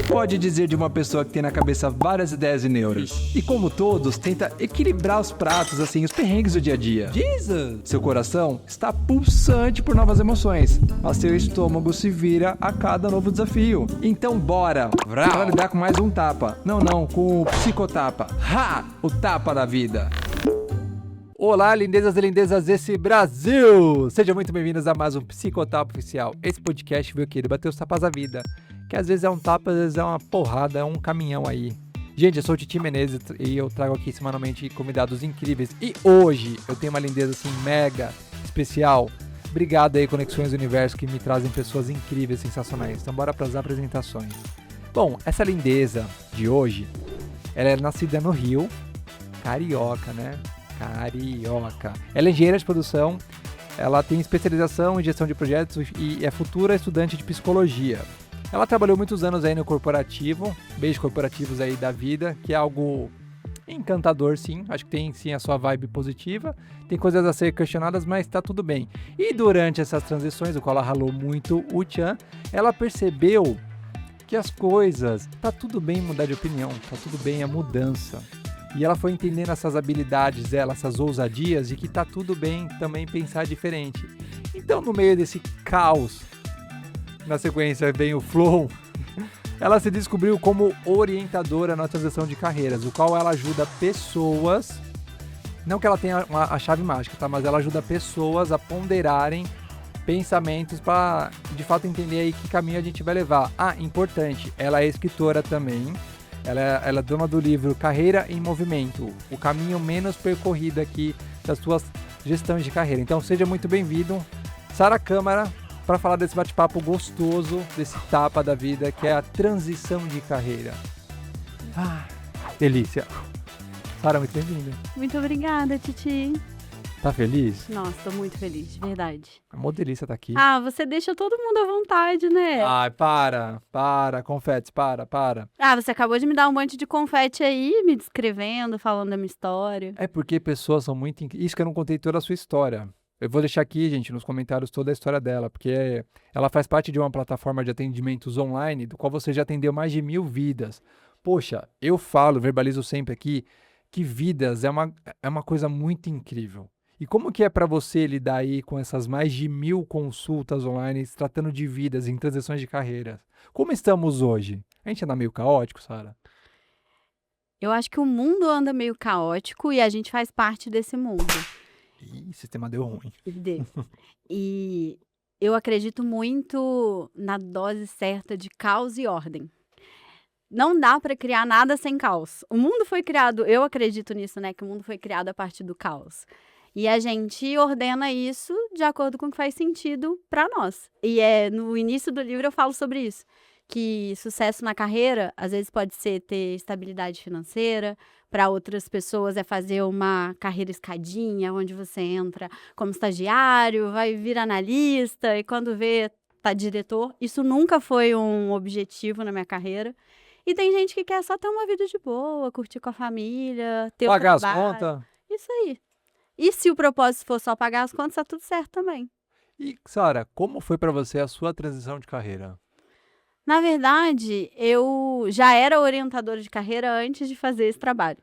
pode dizer de uma pessoa que tem na cabeça várias ideias e neuras? E como todos, tenta equilibrar os pratos, assim, os perrengues do dia a dia. Jesus! Seu coração está pulsante por novas emoções, mas seu estômago se vira a cada novo desafio. Então bora pra lidar com mais um tapa. Não, com o psicotapa. Ha! O tapa da vida. Olá, lindezas e lindezas desse Brasil! Sejam muito bem-vindos a mais um Psicotapa Oficial. Esse podcast veio aqui debater os tapas da vida, que às vezes é um tapa, às vezes é uma porrada, é um caminhão aí. Gente, eu sou o Titi Menezes e eu trago aqui semanalmente convidados incríveis. E hoje eu tenho uma lindeza assim mega especial. Obrigado aí, Conexões do Universo, que me trazem pessoas incríveis, sensacionais. Então bora para as apresentações. Bom, essa lindeza de hoje, ela é nascida no Rio, carioca, né? Carioca. Ela é engenheira de produção, ela tem especialização em gestão de projetos e é futura estudante de psicologia. Ela trabalhou muitos anos aí no corporativo, beijos corporativos aí da vida, que é algo encantador, sim. Acho que tem sim a sua vibe positiva, tem coisas a ser questionadas, mas tá tudo bem. E durante essas transições, o qual ela ralou muito o tchan, ela percebeu que as coisas, tá tudo bem mudar de opinião, tá tudo bem a mudança. E ela foi entendendo essas habilidades dela, essas ousadias, e que tá tudo bem também pensar diferente. Então, no meio desse caos, na sequência vem o flow, ela se descobriu como orientadora na transição de carreiras, o qual ela ajuda pessoas, não que ela tenha a chave mágica, tá? Mas ela ajuda pessoas a ponderarem pensamentos para, de fato, entender aí que caminho a gente vai levar. Ah, importante, ela é escritora também. Ela é dona do livro Carreira em Movimento, o caminho menos percorrido aqui das suas gestões de carreira. Então seja muito bem-vindo, Sara Câmara, para falar desse bate-papo gostoso, desse tapa da vida, que é a transição de carreira. Ah, delícia. Sara, muito bem-vinda. Muito obrigada, Titi. Tá feliz? Nossa, tô muito feliz, de verdade. A mó delícia tá aqui. Ah, você deixa todo mundo à vontade, né? Ai, para, confetes, para. Ah, você acabou de me dar um monte de confete aí, me descrevendo, falando da minha história. É porque pessoas são muito... Isso que eu não contei toda a sua história. Eu vou deixar aqui, gente, nos comentários toda a história dela, porque ela faz parte de uma plataforma de atendimentos online, do qual você já atendeu mais de 1000 vidas. Poxa, eu verbalizo sempre aqui, que vidas é uma coisa muito incrível. E como que é para você lidar aí com essas mais de 1000 consultas online, tratando de vidas em transições de carreiras? Como estamos hoje? A gente anda meio caótico, Sara? Eu acho que o mundo anda meio caótico e a gente faz parte desse mundo. Ih, o sistema deu ruim. E eu acredito muito na dose certa de caos e ordem. Não dá para criar nada sem caos. O mundo foi criado, eu acredito nisso, né? Que o mundo foi criado a partir do caos. E a gente ordena isso de acordo com o que faz sentido para nós. E no início do livro eu falo sobre isso. Que sucesso na carreira, às vezes pode ser ter estabilidade financeira. Para outras pessoas é fazer uma carreira escadinha, onde você entra como estagiário, vai vir analista e quando vê, tá diretor. Isso nunca foi um objetivo na minha carreira. E tem gente que quer só ter uma vida de boa, curtir com a família, ter Pagar as trabalho. contas. Isso aí. E se o propósito for só pagar as contas, tá tudo certo também. E, Sara, como foi para você a sua transição de carreira? Na verdade, eu já era orientadora de carreira antes de fazer esse trabalho.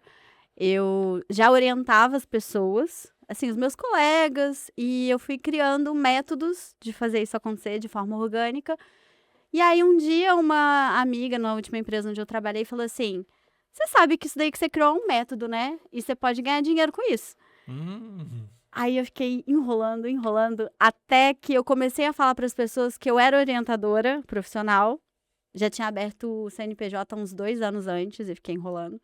Eu já orientava as pessoas, assim, os meus colegas, e eu fui criando métodos de fazer isso acontecer de forma orgânica. E aí, um dia, uma amiga na última empresa onde eu trabalhei falou assim, você sabe que isso daí que você criou é um método, né? E você pode ganhar dinheiro com isso. Aí eu fiquei enrolando, até que eu comecei a falar para as pessoas que eu era orientadora profissional. Já tinha aberto o CNPJ uns 2 anos antes e fiquei enrolando.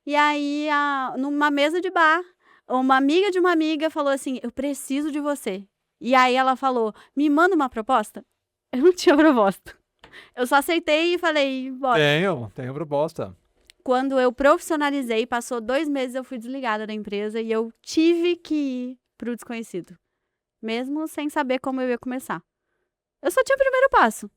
E aí, numa mesa de bar, uma amiga de uma amiga falou assim, eu preciso de você. E aí ela falou, me manda uma proposta? Eu não tinha proposta. Eu só aceitei e falei, bora. Tenho proposta. Quando eu profissionalizei, passou 2 meses, eu fui desligada da empresa e eu tive que ir pro desconhecido. Mesmo sem saber como eu ia começar. Eu só tinha o primeiro passo.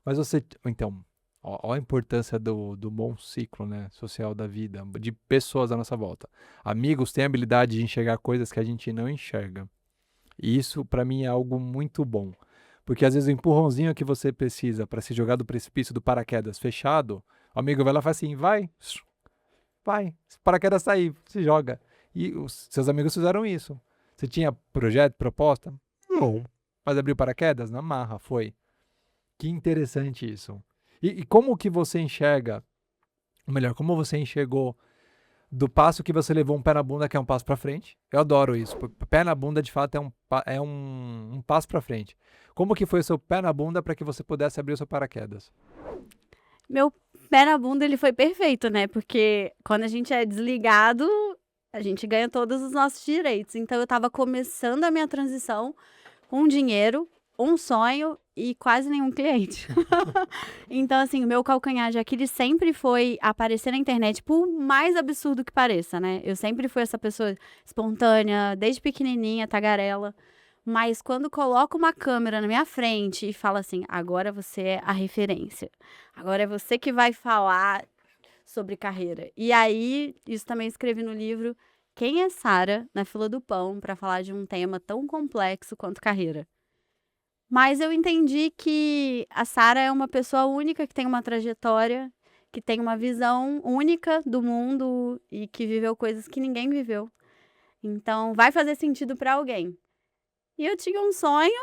Mas você, então, ó a importância do bom ciclo, né, social da vida, de pessoas à nossa volta. Amigos têm a habilidade de enxergar coisas que a gente não enxerga. E isso, para mim, é algo muito bom. Porque às vezes o empurrãozinho que você precisa para se jogar do precipício do paraquedas fechado, o amigo vai lá e fala assim, vai, se o paraquedas sair, se joga. E os seus amigos fizeram isso. Você tinha projeto, proposta? Não. Mas abriu paraquedas? Na marra, foi. Que interessante isso. E como que você enxerga, ou melhor, como você enxergou do passo que você levou um pé na bunda, que é um passo para frente? Eu adoro isso. Pé na bunda, de fato, é um passo para frente. Como que foi o seu pé na bunda para que você pudesse abrir o seu paraquedas? Meu pé na bunda, ele foi perfeito, né? Porque quando a gente é desligado, a gente ganha todos os nossos direitos. Então, eu tava começando a minha transição com dinheiro, um sonho e quase nenhum cliente. Então, assim, o meu calcanhar de Aquiles sempre foi aparecer na internet, por mais absurdo que pareça, né? Eu sempre fui essa pessoa espontânea, desde pequenininha, tagarela. Mas quando coloca uma câmera na minha frente e fala assim, agora você é a referência. Agora é você que vai falar sobre carreira. E aí, isso também escrevi no livro, Quem é Sara na fila do pão, para falar de um tema tão complexo quanto carreira. Mas eu entendi que a Sara é uma pessoa única, que tem uma trajetória, que tem uma visão única do mundo e que viveu coisas que ninguém viveu. Então, vai fazer sentido para alguém. E eu tinha um sonho,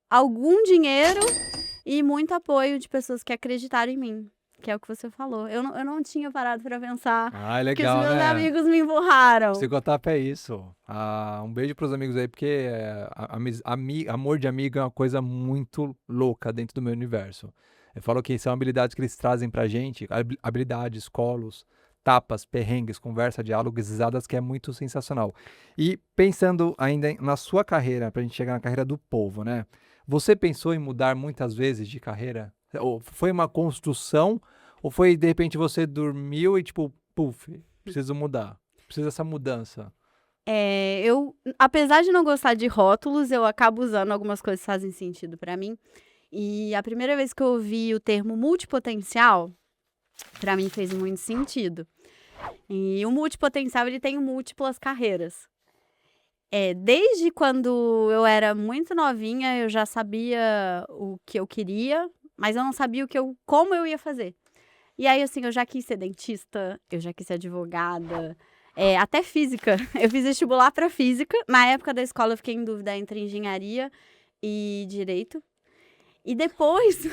algum dinheiro e muito apoio de pessoas que acreditaram em mim, que é o que você falou. Eu não tinha parado para pensar Ah, que os legal, meus né? amigos me empurraram. Psicotap é isso. Um beijo pros amigos aí, porque amor de amigo é uma coisa muito louca dentro do meu universo. Eu falo que são habilidades que eles trazem pra gente, habilidades, colos, tapas, perrengues, conversa, diálogos, risadas, que é muito sensacional. E pensando ainda na sua carreira, pra gente chegar na carreira do povo, né? Você pensou em mudar muitas vezes de carreira? Ou foi uma construção? Ou foi, de repente, você dormiu e tipo, puf, preciso mudar? Precisa dessa mudança. Eu, apesar de não gostar de rótulos, eu acabo usando algumas coisas que fazem sentido pra mim. E a primeira vez que eu ouvi o termo multipotencial, pra mim fez muito sentido. E o multipotencial, ele tem múltiplas carreiras. Desde quando eu era muito novinha, eu já sabia o que eu queria, mas eu não sabia como eu ia fazer. E aí, assim, eu já quis ser dentista, eu já quis ser advogada, até física. Eu fiz vestibular para física. Na época da escola, eu fiquei em dúvida entre engenharia e direito. E depois,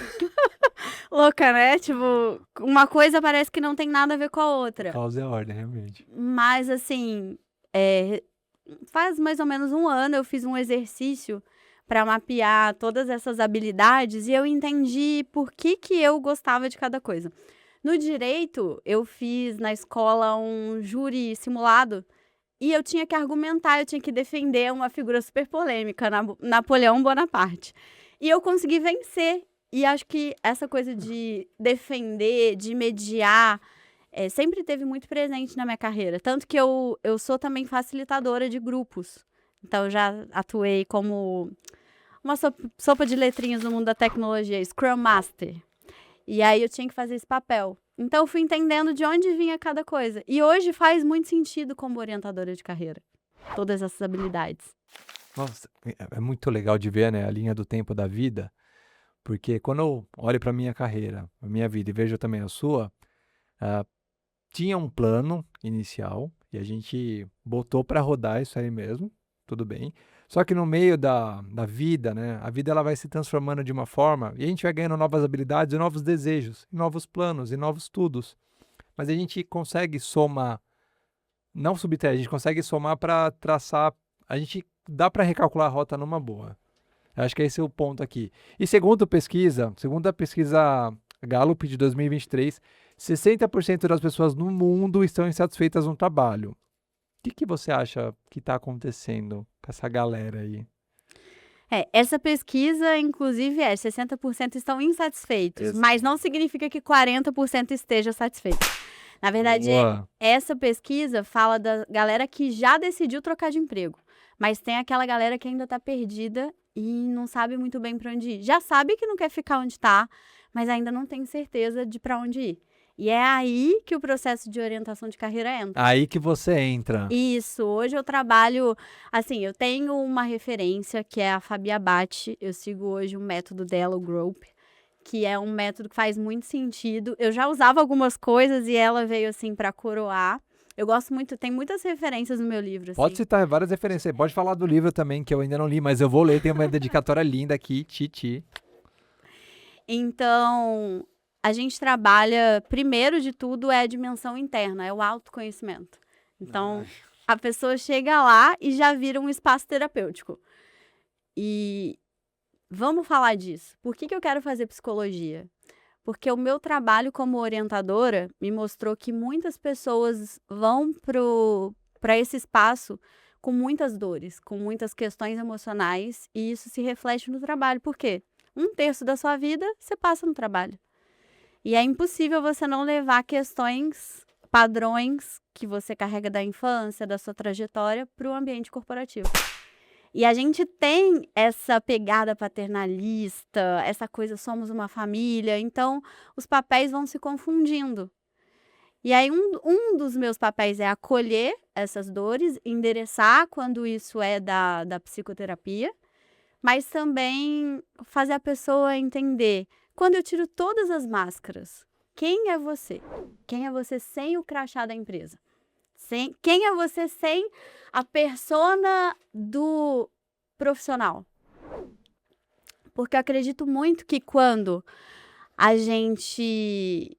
louca, né? Tipo, uma coisa parece que não tem nada a ver com a outra. Causa e ordem, realmente. Mas, assim, faz mais ou menos um ano eu fiz um exercício para mapear todas essas habilidades e eu entendi por que eu gostava de cada coisa. No direito, eu fiz na escola um júri simulado e eu tinha que argumentar, eu tinha que defender uma figura super polêmica, Napoleão Bonaparte. E eu consegui vencer. E acho que essa coisa de defender, de mediar, sempre teve muito presente na minha carreira. Tanto que eu sou também facilitadora de grupos. Então, eu já atuei como uma sopa de letrinhas no mundo da tecnologia, Scrum Master. E aí eu tinha que fazer esse papel. Então, eu fui entendendo de onde vinha cada coisa. E hoje faz muito sentido como orientadora de carreira. Todas essas habilidades. Nossa, é muito legal de ver, né, a linha do tempo da vida, porque quando eu olho para minha carreira, a minha vida e vejo também a sua, tinha um plano inicial e a gente botou para rodar isso aí mesmo, tudo bem. Só que no meio da vida, né, a vida ela vai se transformando de uma forma e a gente vai ganhando novas habilidades, e novos desejos, e novos planos e novos tudos. Mas a gente consegue somar, não subtrair, a gente consegue somar para traçar, a gente dá para recalcular a rota numa boa. Eu acho que esse é o ponto aqui. E segundo a pesquisa Gallup de 2023, 60% das pessoas no mundo estão insatisfeitas no trabalho. O que você acha que está acontecendo com essa galera aí? Essa pesquisa, inclusive, 60% estão insatisfeitos, mas não significa que 40% esteja satisfeito. Na verdade, essa pesquisa fala da galera que já decidiu trocar de emprego, mas tem aquela galera que ainda está perdida e não sabe muito bem para onde ir. Já sabe que não quer ficar onde está, mas ainda não tem certeza de para onde ir. E é aí que o processo de orientação de carreira entra. Aí que você entra. Isso, hoje eu trabalho, assim, eu tenho uma referência que é a Fabi Abate, eu sigo hoje o método dela, o Group, que é um método que faz muito sentido. Eu já usava algumas coisas e ela veio, assim, para coroar. Eu gosto muito, tem muitas referências no meu livro, assim. Pode citar várias referências. Pode falar do livro também, que eu ainda não li, mas eu vou ler. Tem uma dedicatória linda aqui, Titi. Então, a gente trabalha, primeiro de tudo, é a dimensão interna, é o autoconhecimento. Então, a pessoa chega lá e já vira um espaço terapêutico. E vamos falar disso. Por que eu quero fazer psicologia? Porque o meu trabalho como orientadora me mostrou que muitas pessoas vão para esse espaço com muitas dores, com muitas questões emocionais, e isso se reflete no trabalho. Por quê? 1/3 da sua vida você passa no trabalho. E é impossível você não levar questões, padrões que você carrega da infância, da sua trajetória, para o ambiente corporativo. E a gente tem essa pegada paternalista, essa coisa, somos uma família, então os papéis vão se confundindo. E aí um dos meus papéis é acolher essas dores, endereçar quando isso é da psicoterapia, mas também fazer a pessoa entender, quando eu tiro todas as máscaras, quem é você? Quem é você sem o crachá da empresa? Quem é você sem a persona do profissional? Porque eu acredito muito que quando a gente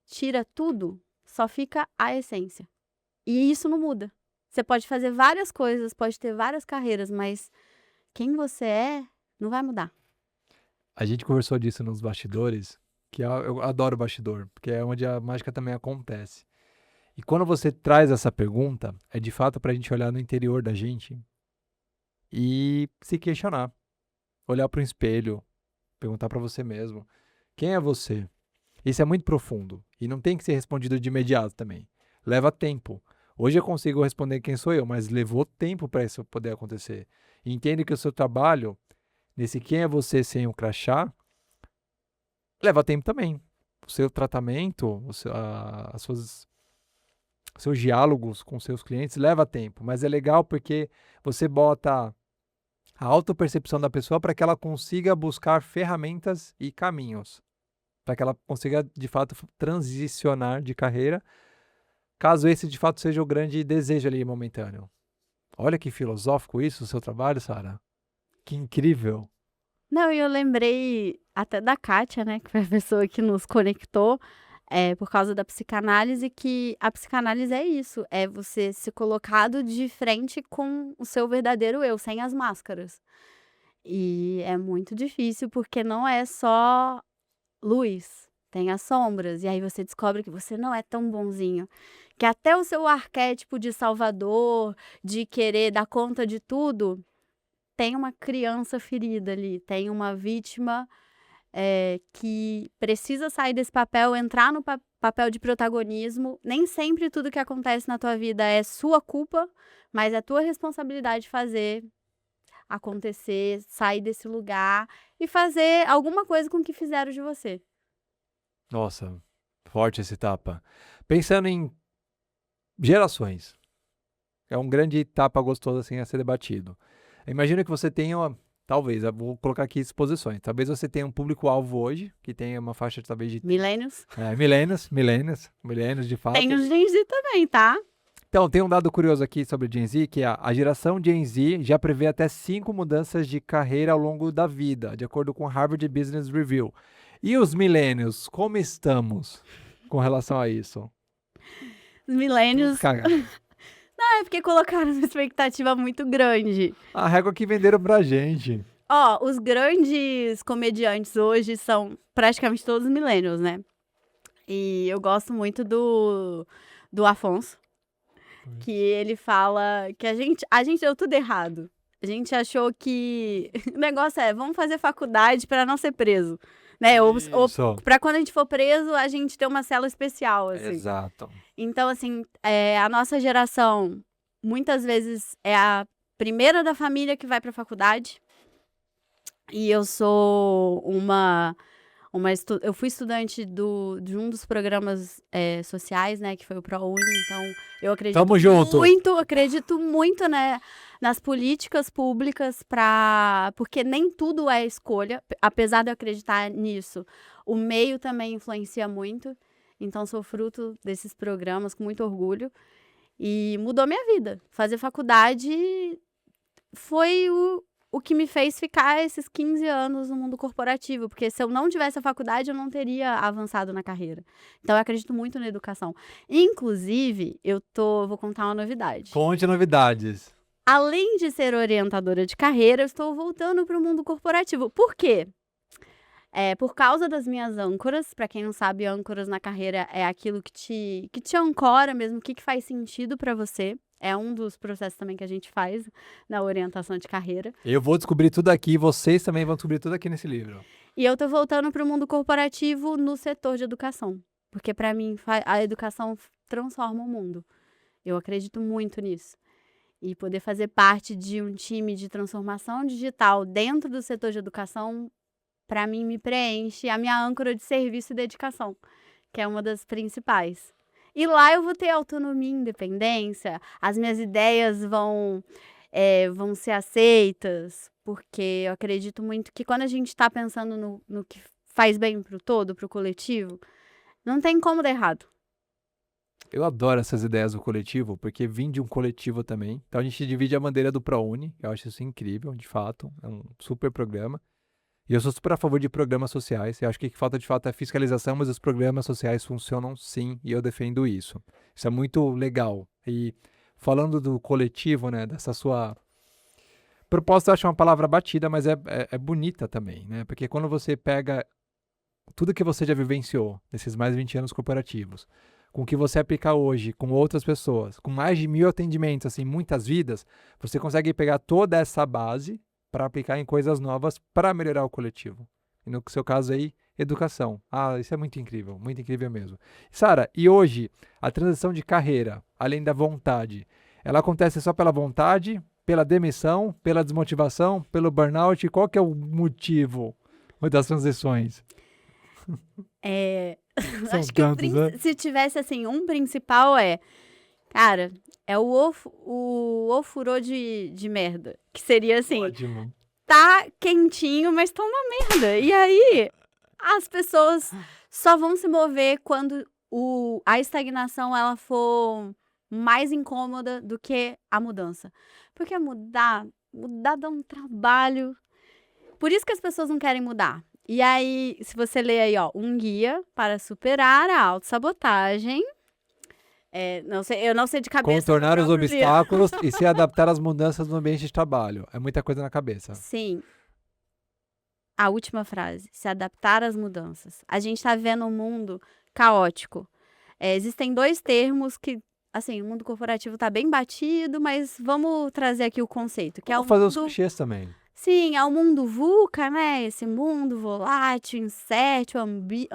tira tudo, só fica a essência. E isso não muda. Você pode fazer várias coisas, pode ter várias carreiras, mas quem você é não vai mudar. A gente conversou disso nos bastidores, que eu adoro bastidor, porque é onde a mágica também acontece. E quando você traz essa pergunta, é de fato pra gente olhar no interior da gente e se questionar. Olhar para um espelho, perguntar pra você mesmo, quem é você? Isso é muito profundo e não tem que ser respondido de imediato também. Leva tempo. Hoje eu consigo responder quem sou eu, mas levou tempo para isso poder acontecer. E entende que o seu trabalho, nesse quem é você sem o crachá, leva tempo também. O seu tratamento, os seus diálogos com seus clientes leva tempo, mas é legal porque você bota a autopercepção da pessoa para que ela consiga buscar ferramentas e caminhos, para que ela consiga de fato transicionar de carreira, caso esse de fato seja o grande desejo ali momentâneo. Olha que filosófico isso, o seu trabalho, Sara. Que incrível. Não, e eu lembrei até da Kátia, né, que foi a pessoa que nos conectou, por causa da psicanálise, que a psicanálise é isso, é você se colocado de frente com o seu verdadeiro eu, sem as máscaras. E é muito difícil, porque não é só luz, tem as sombras, e aí você descobre que você não é tão bonzinho, que até o seu arquétipo de salvador, de querer dar conta de tudo, tem uma criança ferida ali, tem uma vítima que precisa sair desse papel, entrar no papel de protagonismo. Nem sempre tudo que acontece na tua vida é sua culpa, mas é tua responsabilidade fazer acontecer, sair desse lugar e fazer alguma coisa com o que fizeram de você. Nossa, forte esse tapa. Pensando em gerações, é um grande tapa gostoso assim a ser debatido. Imagina que você tenha talvez, eu vou colocar aqui exposições. Talvez você tenha um público-alvo hoje, que tenha uma faixa talvez de Millennials. millennials de fato. Tem os Gen Z também, tá? Então, tem um dado curioso aqui sobre Gen Z, que a geração Gen Z já prevê até 5 mudanças de carreira ao longo da vida, de acordo com o Harvard Business Review. E os millennials, como estamos com relação a isso? Os millennials... Não, é porque colocaram uma expectativa muito grande. A régua que venderam pra gente. Ó, os grandes comediantes hoje são praticamente todos millennials, né? E eu gosto muito do Afonso, que ele fala que a gente deu tudo errado. A gente achou que o negócio vamos fazer faculdade para não ser preso, né? Ou para quando a gente for preso, a gente ter uma cela especial, assim. Exato. Então, assim, a nossa geração, muitas vezes, é a primeira da família que vai para a faculdade. E eu sou uma Eu fui estudante de um dos programas sociais, né, que foi o ProUni, então eu Tamo junto. acredito muito, né, nas políticas públicas porque nem tudo é escolha, apesar de eu acreditar nisso, o meio também influencia muito, então sou fruto desses programas com muito orgulho e mudou minha vida. Fazer faculdade foi o que me fez ficar esses 15 anos no mundo corporativo, porque se eu não tivesse a faculdade, eu não teria avançado na carreira. Então, eu acredito muito na educação. Inclusive, vou contar uma novidade. Conte novidades. Além de ser orientadora de carreira, eu estou voltando para o mundo corporativo. Por quê? Por causa das minhas âncoras. Para quem não sabe, âncoras na carreira é aquilo que te ancora mesmo, o que faz sentido para você. É um dos processos também que a gente faz na orientação de carreira. Eu vou descobrir tudo aqui, vocês também vão descobrir tudo aqui nesse livro. E eu tô voltando para o mundo corporativo no setor de educação. Porque para mim a educação transforma o mundo. Eu acredito muito nisso. E poder fazer parte de um time de transformação digital dentro do setor de educação, para mim, me preenche a minha âncora de serviço e dedicação, que é uma das principais. E lá eu vou ter autonomia e independência, as minhas ideias vão ser aceitas, porque eu acredito muito que quando a gente está pensando no que faz bem para o todo, para o coletivo, não tem como dar errado. Eu adoro essas ideias do coletivo, porque vim de um coletivo também. Então a gente divide a bandeira do ProUni, eu acho isso incrível, de fato, é um super programa. E eu sou super a favor de programas sociais. Eu acho que o que falta de fato é fiscalização, mas os programas sociais funcionam sim, e eu defendo isso. Isso é muito legal. E falando do coletivo, né, dessa sua proposta, eu acho uma palavra batida, mas é bonita também, né? Porque quando você pega tudo que você já vivenciou nesses mais de 20 anos corporativos, com o que você aplicar hoje com outras pessoas, com mais de 1000 atendimentos, assim, muitas vidas, você consegue pegar toda essa base para aplicar em coisas novas para melhorar o coletivo. E no seu caso aí, educação. Ah, isso é muito incrível mesmo. Sara, e hoje, a transição de carreira, além da vontade, ela acontece só pela vontade, pela demissão, pela desmotivação, pelo burnout? Qual que é o motivo das transições? São Acho que tantos, né? se tivesse, assim, um principal cara, é o ofurô de merda. Que seria assim, Ótimo. tá quentinho, mas tá uma merda. E aí, as pessoas só vão se mover quando a estagnação ela for mais incômoda do que a mudança. Porque mudar dá um trabalho. Por isso que as pessoas não querem mudar. E aí, se você ler aí, ó, um guia para superar a autossabotagem. Eu não sei de cabeça. Contornar os obstáculos e se adaptar às mudanças no ambiente de trabalho. É muita coisa na cabeça. Sim. A última frase. Se adaptar às mudanças. A gente está vivendo um mundo caótico. Existem 2 termos que, assim, o mundo corporativo está bem batido, mas vamos trazer aqui o conceito. Que Vamos fazer os clichês também. Sim, é o mundo VUCA, né? Esse mundo volátil, incerto, ambíguo.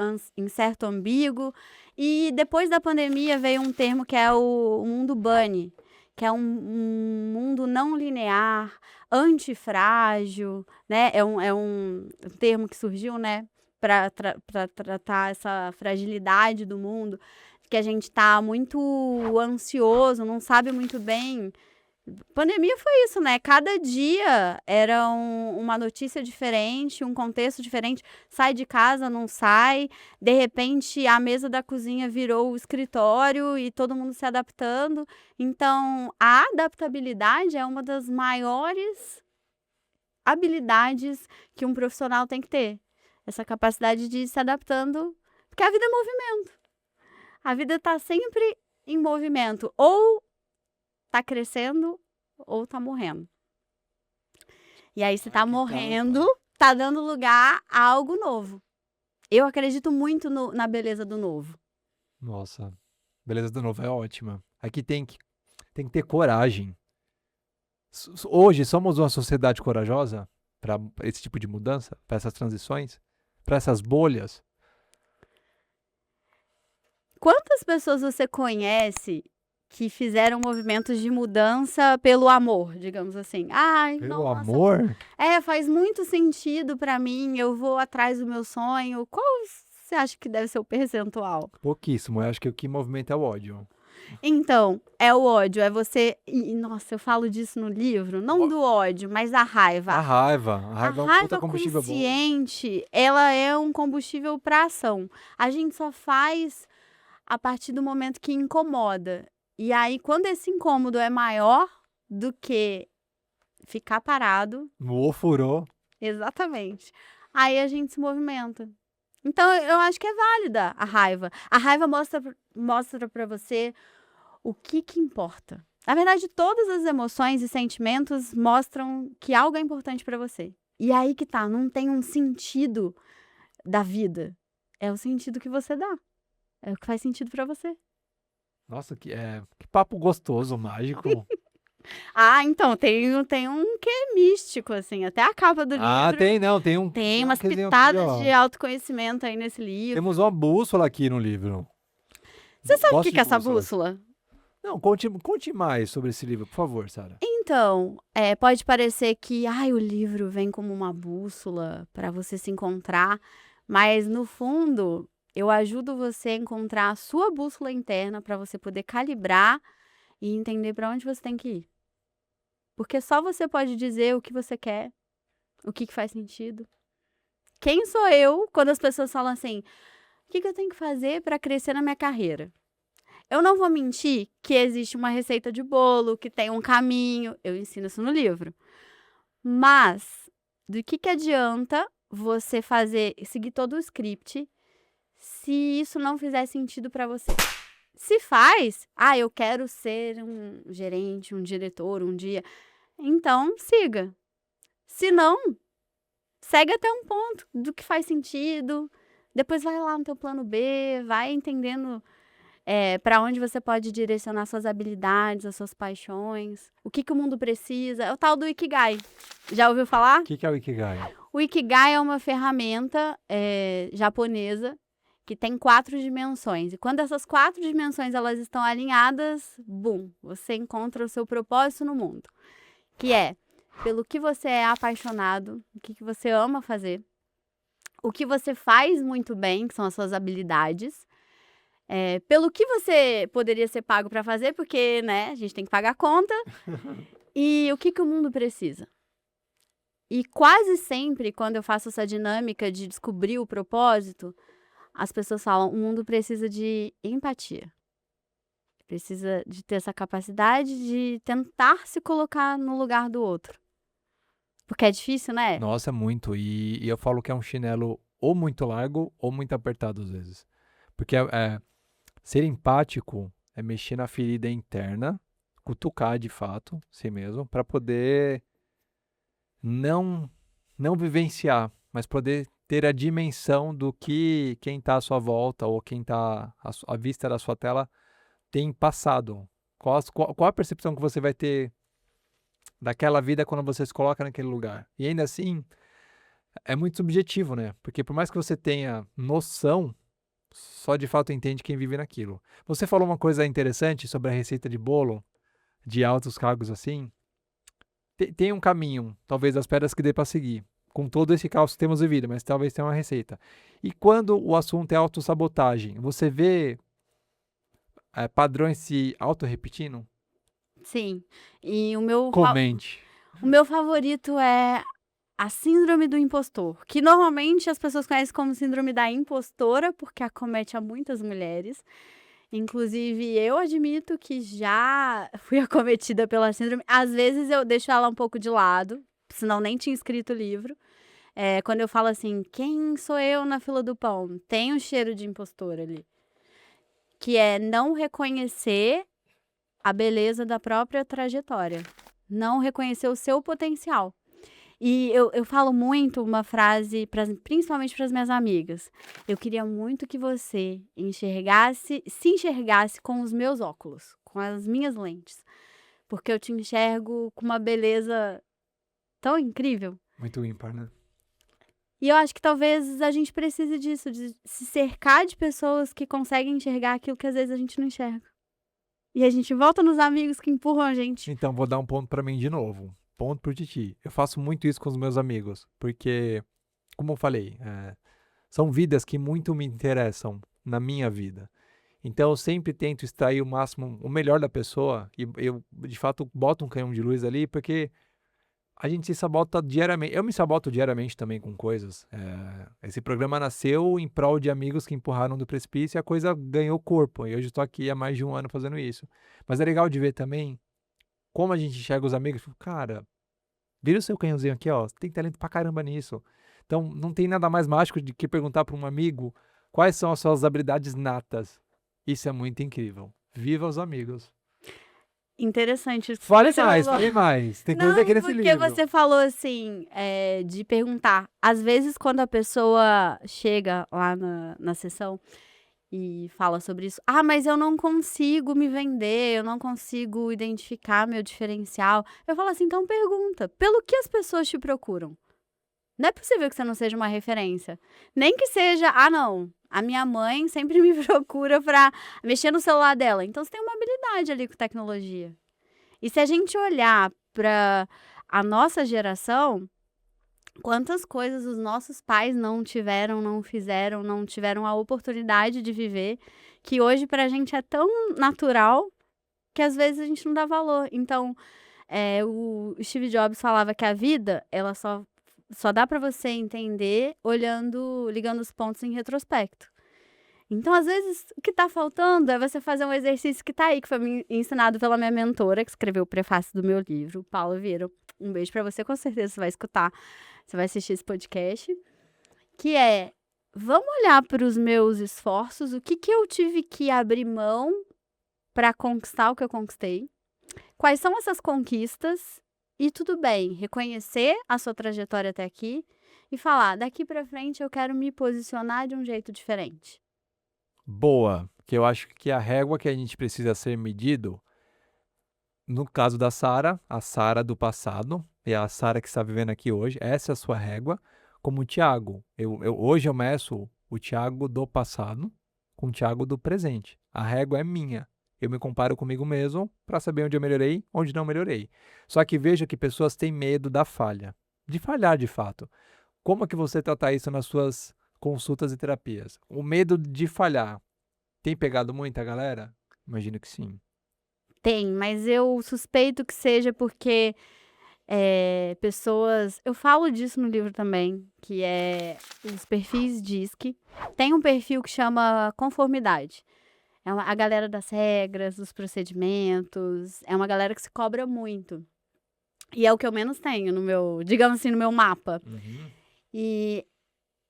E depois da pandemia veio um termo que é o mundo Bunny, que é um mundo não linear, antifrágil, né? É um termo que surgiu, né? Para tratar essa fragilidade do mundo, que a gente está muito ansioso, não sabe muito bem. Pandemia foi isso, né? Cada dia era uma notícia diferente, um contexto diferente. Sai de casa, não sai. De repente, a mesa da cozinha virou o escritório e todo mundo se adaptando. Então, a adaptabilidade é uma das maiores habilidades que um profissional tem que ter. Essa capacidade de ir se adaptando, porque a vida é movimento. A vida está sempre em movimento. Ou tá crescendo ou tá morrendo. E aí, se tá morrendo, tá dando lugar a algo novo. Eu acredito muito na beleza do novo. Nossa, beleza do novo é ótima. Aqui tem que ter coragem. Hoje somos uma sociedade corajosa para esse tipo de mudança, para essas transições, para essas bolhas. Quantas pessoas você conhece que fizeram movimentos de mudança pelo amor, digamos assim. Ai, Pelo nossa, amor? faz muito sentido pra mim, eu vou atrás do meu sonho. Qual você acha que deve ser o percentual? Pouquíssimo. Eu acho que o que movimenta é o ódio. Então, é o ódio, é você. Nossa, eu falo disso no livro, não do ódio, mas da raiva. A raiva. A A raiva é um puta raiva combustível bom. consciente, ela é um combustível para ação. A gente só faz a partir do momento que incomoda. E aí, quando esse incômodo é maior do que ficar parado, No ofurô. exatamente, aí a gente se movimenta. Então, eu acho que é válida a raiva. A raiva mostra para você o que importa. Na verdade, todas as emoções e sentimentos mostram que algo é importante para você. E aí que tá, não tem um sentido da vida. É o sentido que você dá. É o que faz sentido para você. Nossa, que papo gostoso, mágico. Ah, então, tem um quê místico, assim. Até a capa do livro tem umas quezinho aqui, pitadas ó. de autoconhecimento aí nesse livro. Temos uma bússola aqui no livro. Você sabe o Gosto que de é essa bússolas. bússola? Não, conte mais sobre esse livro, por favor, Sara. Então, pode parecer que o livro vem como uma bússola para você se encontrar, mas no fundo, eu ajudo você a encontrar a sua bússola interna para você poder calibrar e entender para onde você tem que ir. Porque só você pode dizer o que você quer, o que faz sentido. Quem sou eu quando as pessoas falam assim: o que eu tenho que fazer para crescer na minha carreira? Eu não vou mentir que existe uma receita de bolo, que tem um caminho. Eu ensino isso no livro. Mas, do que adianta você seguir todo o script se isso não fizer sentido para você? Se faz, eu quero ser um gerente, um diretor um dia. Então, siga. Se não, segue até um ponto do que faz sentido. Depois vai lá no teu plano B, vai entendendo para onde você pode direcionar suas habilidades, as suas paixões, o que o mundo precisa. É o tal do Ikigai. Já ouviu falar? O que é o Ikigai? O Ikigai é uma ferramenta japonesa que tem 4 dimensões. E quando essas 4 dimensões elas estão alinhadas, você encontra o seu propósito no mundo. Que é pelo que você é apaixonado, o que você ama fazer, o que você faz muito bem, que são as suas habilidades, pelo que você poderia ser pago para fazer, porque, a gente tem que pagar a conta, e o que o mundo precisa. E quase sempre, quando eu faço essa dinâmica de descobrir o propósito, as pessoas falam: o mundo precisa de empatia. Precisa de ter essa capacidade de tentar se colocar no lugar do outro. Porque é difícil, né? Nossa, muito. E eu falo que é um chinelo ou muito largo ou muito apertado às vezes. Porque ser empático é mexer na ferida interna, cutucar de fato, si mesmo, para poder não vivenciar, mas poder ter a dimensão do que quem está à sua volta ou quem está à vista da sua tela tem passado. Qual a percepção que você vai ter daquela vida quando você se coloca naquele lugar? E ainda assim, é muito subjetivo, né? Porque por mais que você tenha noção, só de fato entende quem vive naquilo. Você falou uma coisa interessante sobre a receita de bolo, de altos cargos assim. Tem um caminho, talvez as pedras que dê para seguir, com todo esse caos que temos vivido, mas talvez tenha uma receita. E quando o assunto é autossabotagem, você vê padrões se auto-repetindo? Sim. E Comente. O meu favorito é a síndrome do impostor, que normalmente as pessoas conhecem como síndrome da impostora, porque acomete a muitas mulheres. Inclusive, eu admito que já fui acometida pela síndrome. Às vezes eu deixo ela um pouco de lado, senão nem tinha escrito o livro. Quando eu falo assim: quem sou eu na fila do pão? Tem um cheiro de impostora ali. Que é não reconhecer a beleza da própria trajetória. Não reconhecer o seu potencial. E eu falo muito uma frase, principalmente para as minhas amigas. Eu queria muito que você se enxergasse com os meus óculos, com as minhas lentes. Porque eu te enxergo com uma beleza tão incrível. Muito ímpar, né? E eu acho que talvez a gente precise disso, de se cercar de pessoas que conseguem enxergar aquilo que às vezes a gente não enxerga. E a gente volta nos amigos que empurram a gente. Então, vou dar um ponto pra mim de novo. Ponto pro Titi. Eu faço muito isso com os meus amigos, porque, como eu falei, são vidas que muito me interessam na minha vida. Então, eu sempre tento extrair o máximo, o melhor da pessoa, e eu, de fato, boto um canhão de luz ali, porque a gente se sabota diariamente. Eu me saboto diariamente também com coisas. Esse programa nasceu em prol de amigos que empurraram do precipício e a coisa ganhou corpo. E hoje estou aqui há mais de um ano fazendo isso. Mas é legal de ver também como a gente enxerga os amigos. Tipo, cara, vira o seu canhãozinho aqui, ó. Você tem talento pra caramba nisso. Então, não tem nada mais mágico do que perguntar para um amigo quais são as suas habilidades natas. Isso é muito incrível. Viva os amigos. Interessante. isso que Fale você mais, falou. fale mais. Tem Não, coisa aqui nesse porque livro. você falou assim, de perguntar. Às vezes, quando a pessoa chega lá na sessão e fala sobre isso, mas eu não consigo me vender, eu não consigo identificar meu diferencial. Eu falo assim, então pergunta, pelo que as pessoas te procuram? Não é possível que você não seja uma referência. Nem que seja, não, a minha mãe sempre me procura pra mexer no celular dela. Então, você tem uma habilidade ali com tecnologia. E se a gente olhar para a nossa geração, quantas coisas os nossos pais não tiveram, não fizeram, não tiveram a oportunidade de viver, que hoje pra gente é tão natural que às vezes a gente não dá valor. Então, o Steve Jobs falava que a vida, ela só dá pra você entender ligando os pontos em retrospecto. Então, às vezes, o que tá faltando é você fazer um exercício que tá aí, que foi me ensinado pela minha mentora, que escreveu o prefácio do meu livro, Paula Vieira. Um beijo pra você, com certeza você vai escutar, você vai assistir esse podcast. Que é, vamos olhar para os meus esforços, o que eu tive que abrir mão para conquistar o que eu conquistei. Quais são essas conquistas? E tudo bem, reconhecer a sua trajetória até aqui e falar, daqui pra frente eu quero me posicionar de um jeito diferente. Boa, que eu acho que a régua que a gente precisa ser medido, no caso da Sara, a Sara do passado, e a Sara que está vivendo aqui hoje, essa é a sua régua, como o Thiago. Hoje eu meço o Thiago do passado com o Thiago do presente. A régua é minha. Eu me comparo comigo mesmo para saber onde eu melhorei, onde não melhorei. Só que veja que pessoas têm medo da falha, de falhar de fato. Como é que você trata isso nas suas consultas e terapias? O medo de falhar tem pegado muita galera? Imagino que sim. Tem, mas eu suspeito que seja porque pessoas... Eu falo disso no livro também, que é os perfis DISC. Tem um perfil que chama conformidade. A galera das regras, dos procedimentos. É uma galera que se cobra muito. E é o que eu menos tenho no meu, digamos assim, no meu mapa. E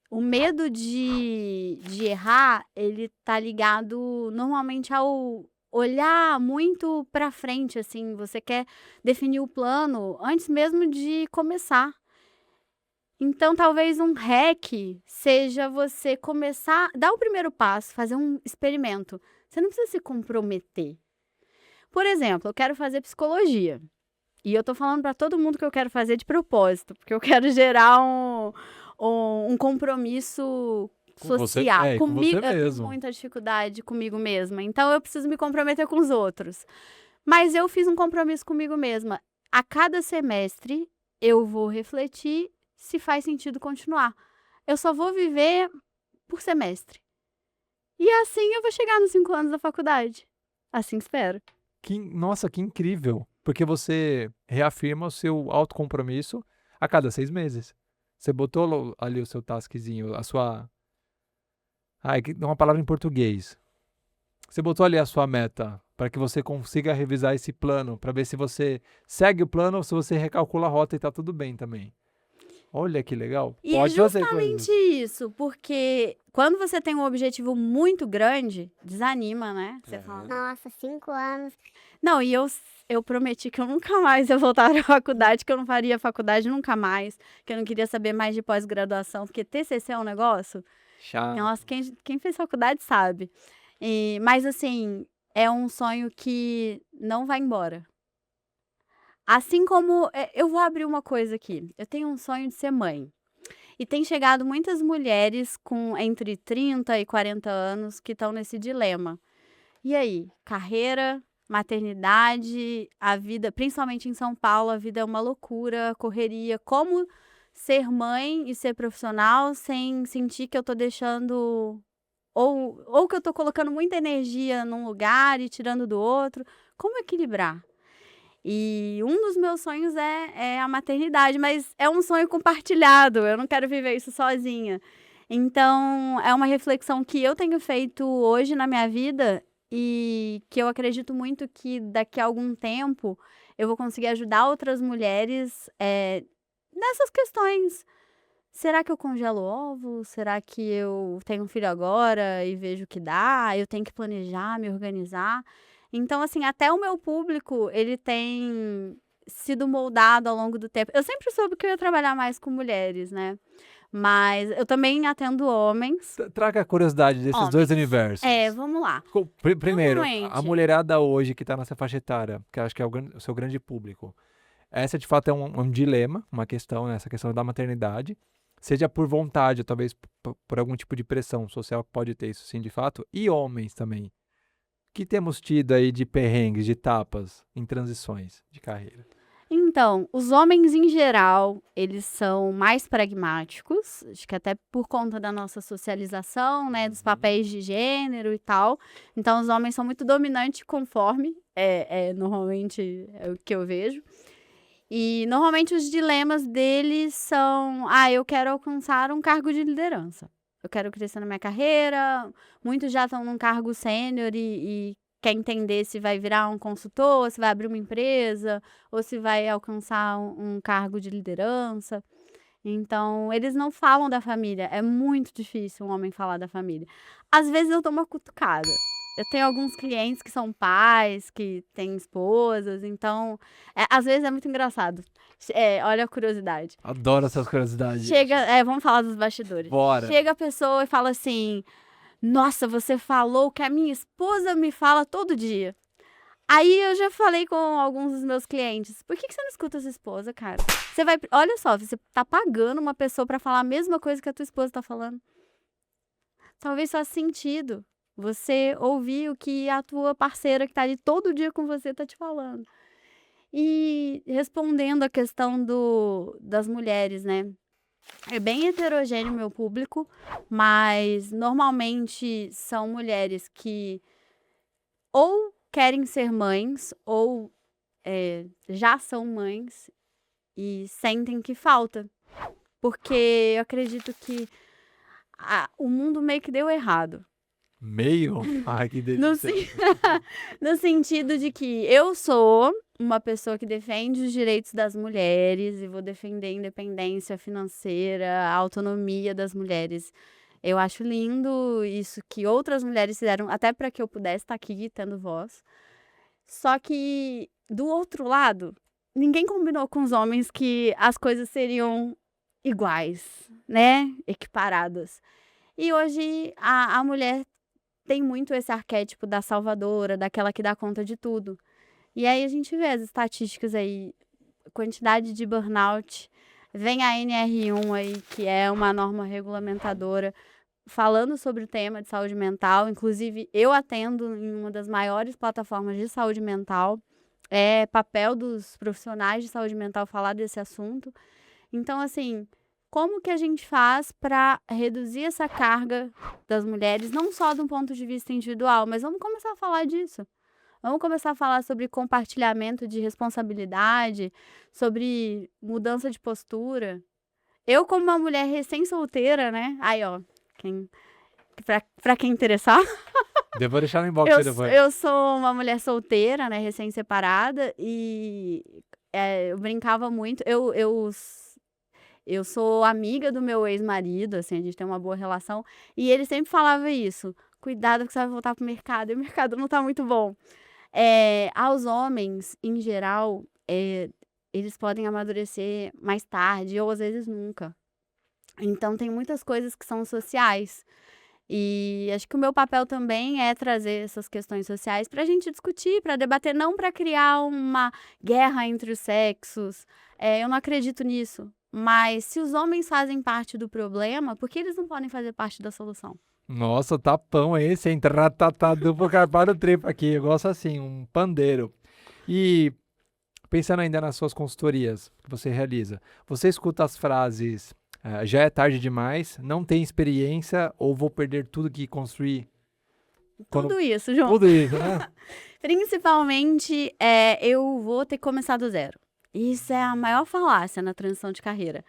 o medo de errar, ele tá ligado normalmente ao olhar muito pra frente, assim. Você quer definir o plano antes mesmo de começar. Então, talvez um hack seja você começar, dar o primeiro passo, fazer um experimento. Você não precisa se comprometer. Por exemplo, eu quero fazer psicologia. E eu tô falando pra todo mundo que eu quero fazer de propósito, porque eu quero gerar um compromisso Com você- social. com Comigo, você eu tenho mesmo. muita dificuldade comigo mesma. Então, eu preciso me comprometer com os outros. Mas eu fiz um compromisso comigo mesma. A cada semestre, eu vou refletir se faz sentido continuar. Eu só vou viver por semestre. E assim eu vou chegar nos 5 anos da faculdade. Assim espero. Nossa, que incrível. Porque você reafirma o seu autocompromisso a cada 6 meses. Você botou ali o seu taskzinho, a sua... é uma palavra em português. Você botou ali a sua meta para que você consiga revisar esse plano, para ver se você segue o plano ou se você recalcula a rota e tá tudo bem também. Olha que legal. E Pode é fazer justamente coisas. isso, porque quando você tem um objetivo muito grande, desanima, né? Você fala, Nossa, 5 anos. não, e eu prometi que eu nunca mais ia voltar à faculdade, que eu não faria faculdade nunca mais, que eu não queria saber mais de pós-graduação, porque TCC é um negócio. Chato. Nossa, quem fez faculdade sabe. Mas assim, é um sonho que não vai embora. Assim como, eu vou abrir uma coisa aqui. Eu tenho um sonho de ser mãe. E tem chegado muitas mulheres com entre 30 e 40 anos que estão nesse dilema. E aí, carreira, maternidade, a vida, principalmente em São Paulo, a vida é uma loucura, correria. Como ser mãe e ser profissional sem sentir que eu tô deixando... Ou que eu tô colocando muita energia num lugar e tirando do outro. Como equilibrar? E um dos meus sonhos é a maternidade, mas é um sonho compartilhado, eu não quero viver isso sozinha. Então, é uma reflexão que eu tenho feito hoje na minha vida e que eu acredito muito que daqui a algum tempo eu vou conseguir ajudar outras mulheres nessas questões. Será que eu congelo ovo? Será que eu tenho um filho agora e vejo o que dá? Eu tenho que planejar, me organizar? Então, assim, até o meu público, ele tem sido moldado ao longo do tempo. Eu sempre soube que eu ia trabalhar mais com mulheres, né? Mas eu também atendo homens. Traga a curiosidade desses Homens. dois universos. Vamos lá. Primeiro, Normalmente. a mulherada hoje que tá nessa faixa etária, que eu acho que é o seu grande público, essa de fato é um dilema, uma questão, né? Essa questão da maternidade, seja por vontade, ou talvez por algum tipo de pressão social que pode ter isso sim, de fato, e homens também. Que temos tido aí de perrengues, de etapas em transições de carreira? Então, os homens em geral, eles são mais pragmáticos, acho que até por conta da nossa socialização, né, dos papéis de gênero e tal. Então, os homens são muito dominantes conforme, normalmente é o que eu vejo. E, normalmente, os dilemas deles são, eu quero alcançar um cargo de liderança. Eu quero crescer na minha carreira, muitos já estão num cargo sênior e quer entender se vai virar um consultor, se vai abrir uma empresa, ou se vai alcançar um cargo de liderança. Então, eles não falam da família. É muito difícil um homem falar da família. Às vezes eu dou uma cutucada. Eu tenho alguns clientes que são pais, que têm esposas, então, às vezes é muito engraçado. Olha a curiosidade. Adoro essas curiosidades. Vamos falar dos bastidores. Bora. Chega a pessoa e fala assim: nossa, você falou o que a minha esposa me fala todo dia. Aí eu já falei com alguns dos meus clientes: por que você não escuta a sua esposa, cara? Olha só, você tá pagando uma pessoa pra falar a mesma coisa que a tua esposa tá falando. Talvez faça sentido você ouvir o que a tua parceira que tá ali todo dia com você tá te falando. E respondendo a questão das mulheres, né? É bem heterogêneo o meu público, mas normalmente são mulheres que ou querem ser mães ou já são mães e sentem que falta. Porque eu acredito que o mundo meio que deu errado. Meio? Ai, que delícia. No sentido de que eu sou uma pessoa que defende os direitos das mulheres e vou defender a independência financeira, a autonomia das mulheres. Eu acho lindo isso que outras mulheres fizeram, até para que eu pudesse estar aqui tendo voz. Só que, do outro lado, ninguém combinou com os homens que as coisas seriam iguais, né? Equiparadas. E hoje a mulher tem muito esse arquétipo da salvadora, daquela que dá conta de tudo. E aí a gente vê as estatísticas aí, quantidade de burnout. Vem a NR1 aí, que é uma norma regulamentadora, falando sobre o tema de saúde mental. Inclusive, eu atendo em uma das maiores plataformas de saúde mental. É papel dos profissionais de saúde mental falar desse assunto. Então, assim, como que a gente faz para reduzir essa carga das mulheres, não só de um ponto de vista individual, mas vamos começar a falar disso. Vamos começar a falar sobre compartilhamento de responsabilidade, sobre mudança de postura. Eu, como uma mulher recém-solteira, né? Aí, ó, pra quem interessar. Devo deixar no inbox aí depois. Eu sou uma mulher solteira, né? Recém-separada. E eu brincava muito. Eu sou amiga do meu ex-marido, assim, a gente tem uma boa relação. E ele sempre falava isso. Cuidado que você vai voltar pro mercado. E o mercado não tá muito bom. Aos homens, em geral, eles podem amadurecer mais tarde ou às vezes nunca. Então, tem muitas coisas que são sociais. E acho que o meu papel também é trazer essas questões sociais para a gente discutir, para debater, não para criar uma guerra entre os sexos. Eu não acredito nisso. Mas se os homens fazem parte do problema, por que eles não podem fazer parte da solução? Nossa, tapão esse, hein? Tratatá, duplo carpado triplo aqui. Eu gosto assim, um pandeiro. E pensando ainda nas suas consultorias que você realiza, você escuta as frases, já é tarde demais, não tem experiência ou vou perder tudo que construí? Tudo isso, João. Tudo isso, né? Principalmente, eu vou ter que começar do zero. Isso é a maior falácia na transição de carreira.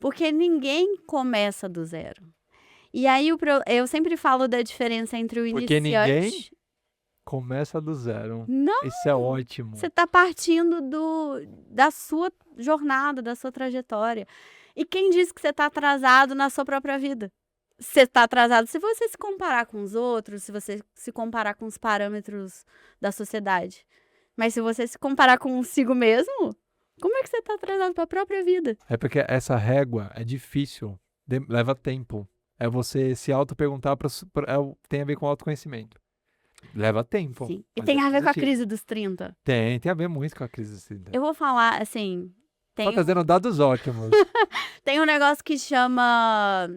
Porque ninguém começa do zero. E aí, eu sempre falo da diferença entre o Porque iniciante... ninguém começa do zero. Não, Isso é ótimo. você está partindo da sua jornada, da sua trajetória. E quem diz que você está atrasado na sua própria vida? Você está atrasado se você se comparar com os outros, se você se comparar com os parâmetros da sociedade. Mas se você se comparar consigo mesmo, como é que você está atrasado para a própria vida? É porque essa régua é difícil, leva tempo. É você se auto-perguntar, tem a ver com autoconhecimento. Leva tempo. Sim. E mas tem é a ver com a positivo. crise dos 30. Tem a ver muito com a crise dos 30. Eu vou falar, assim... Tá trazendo dados ótimos. Tem um negócio que chama...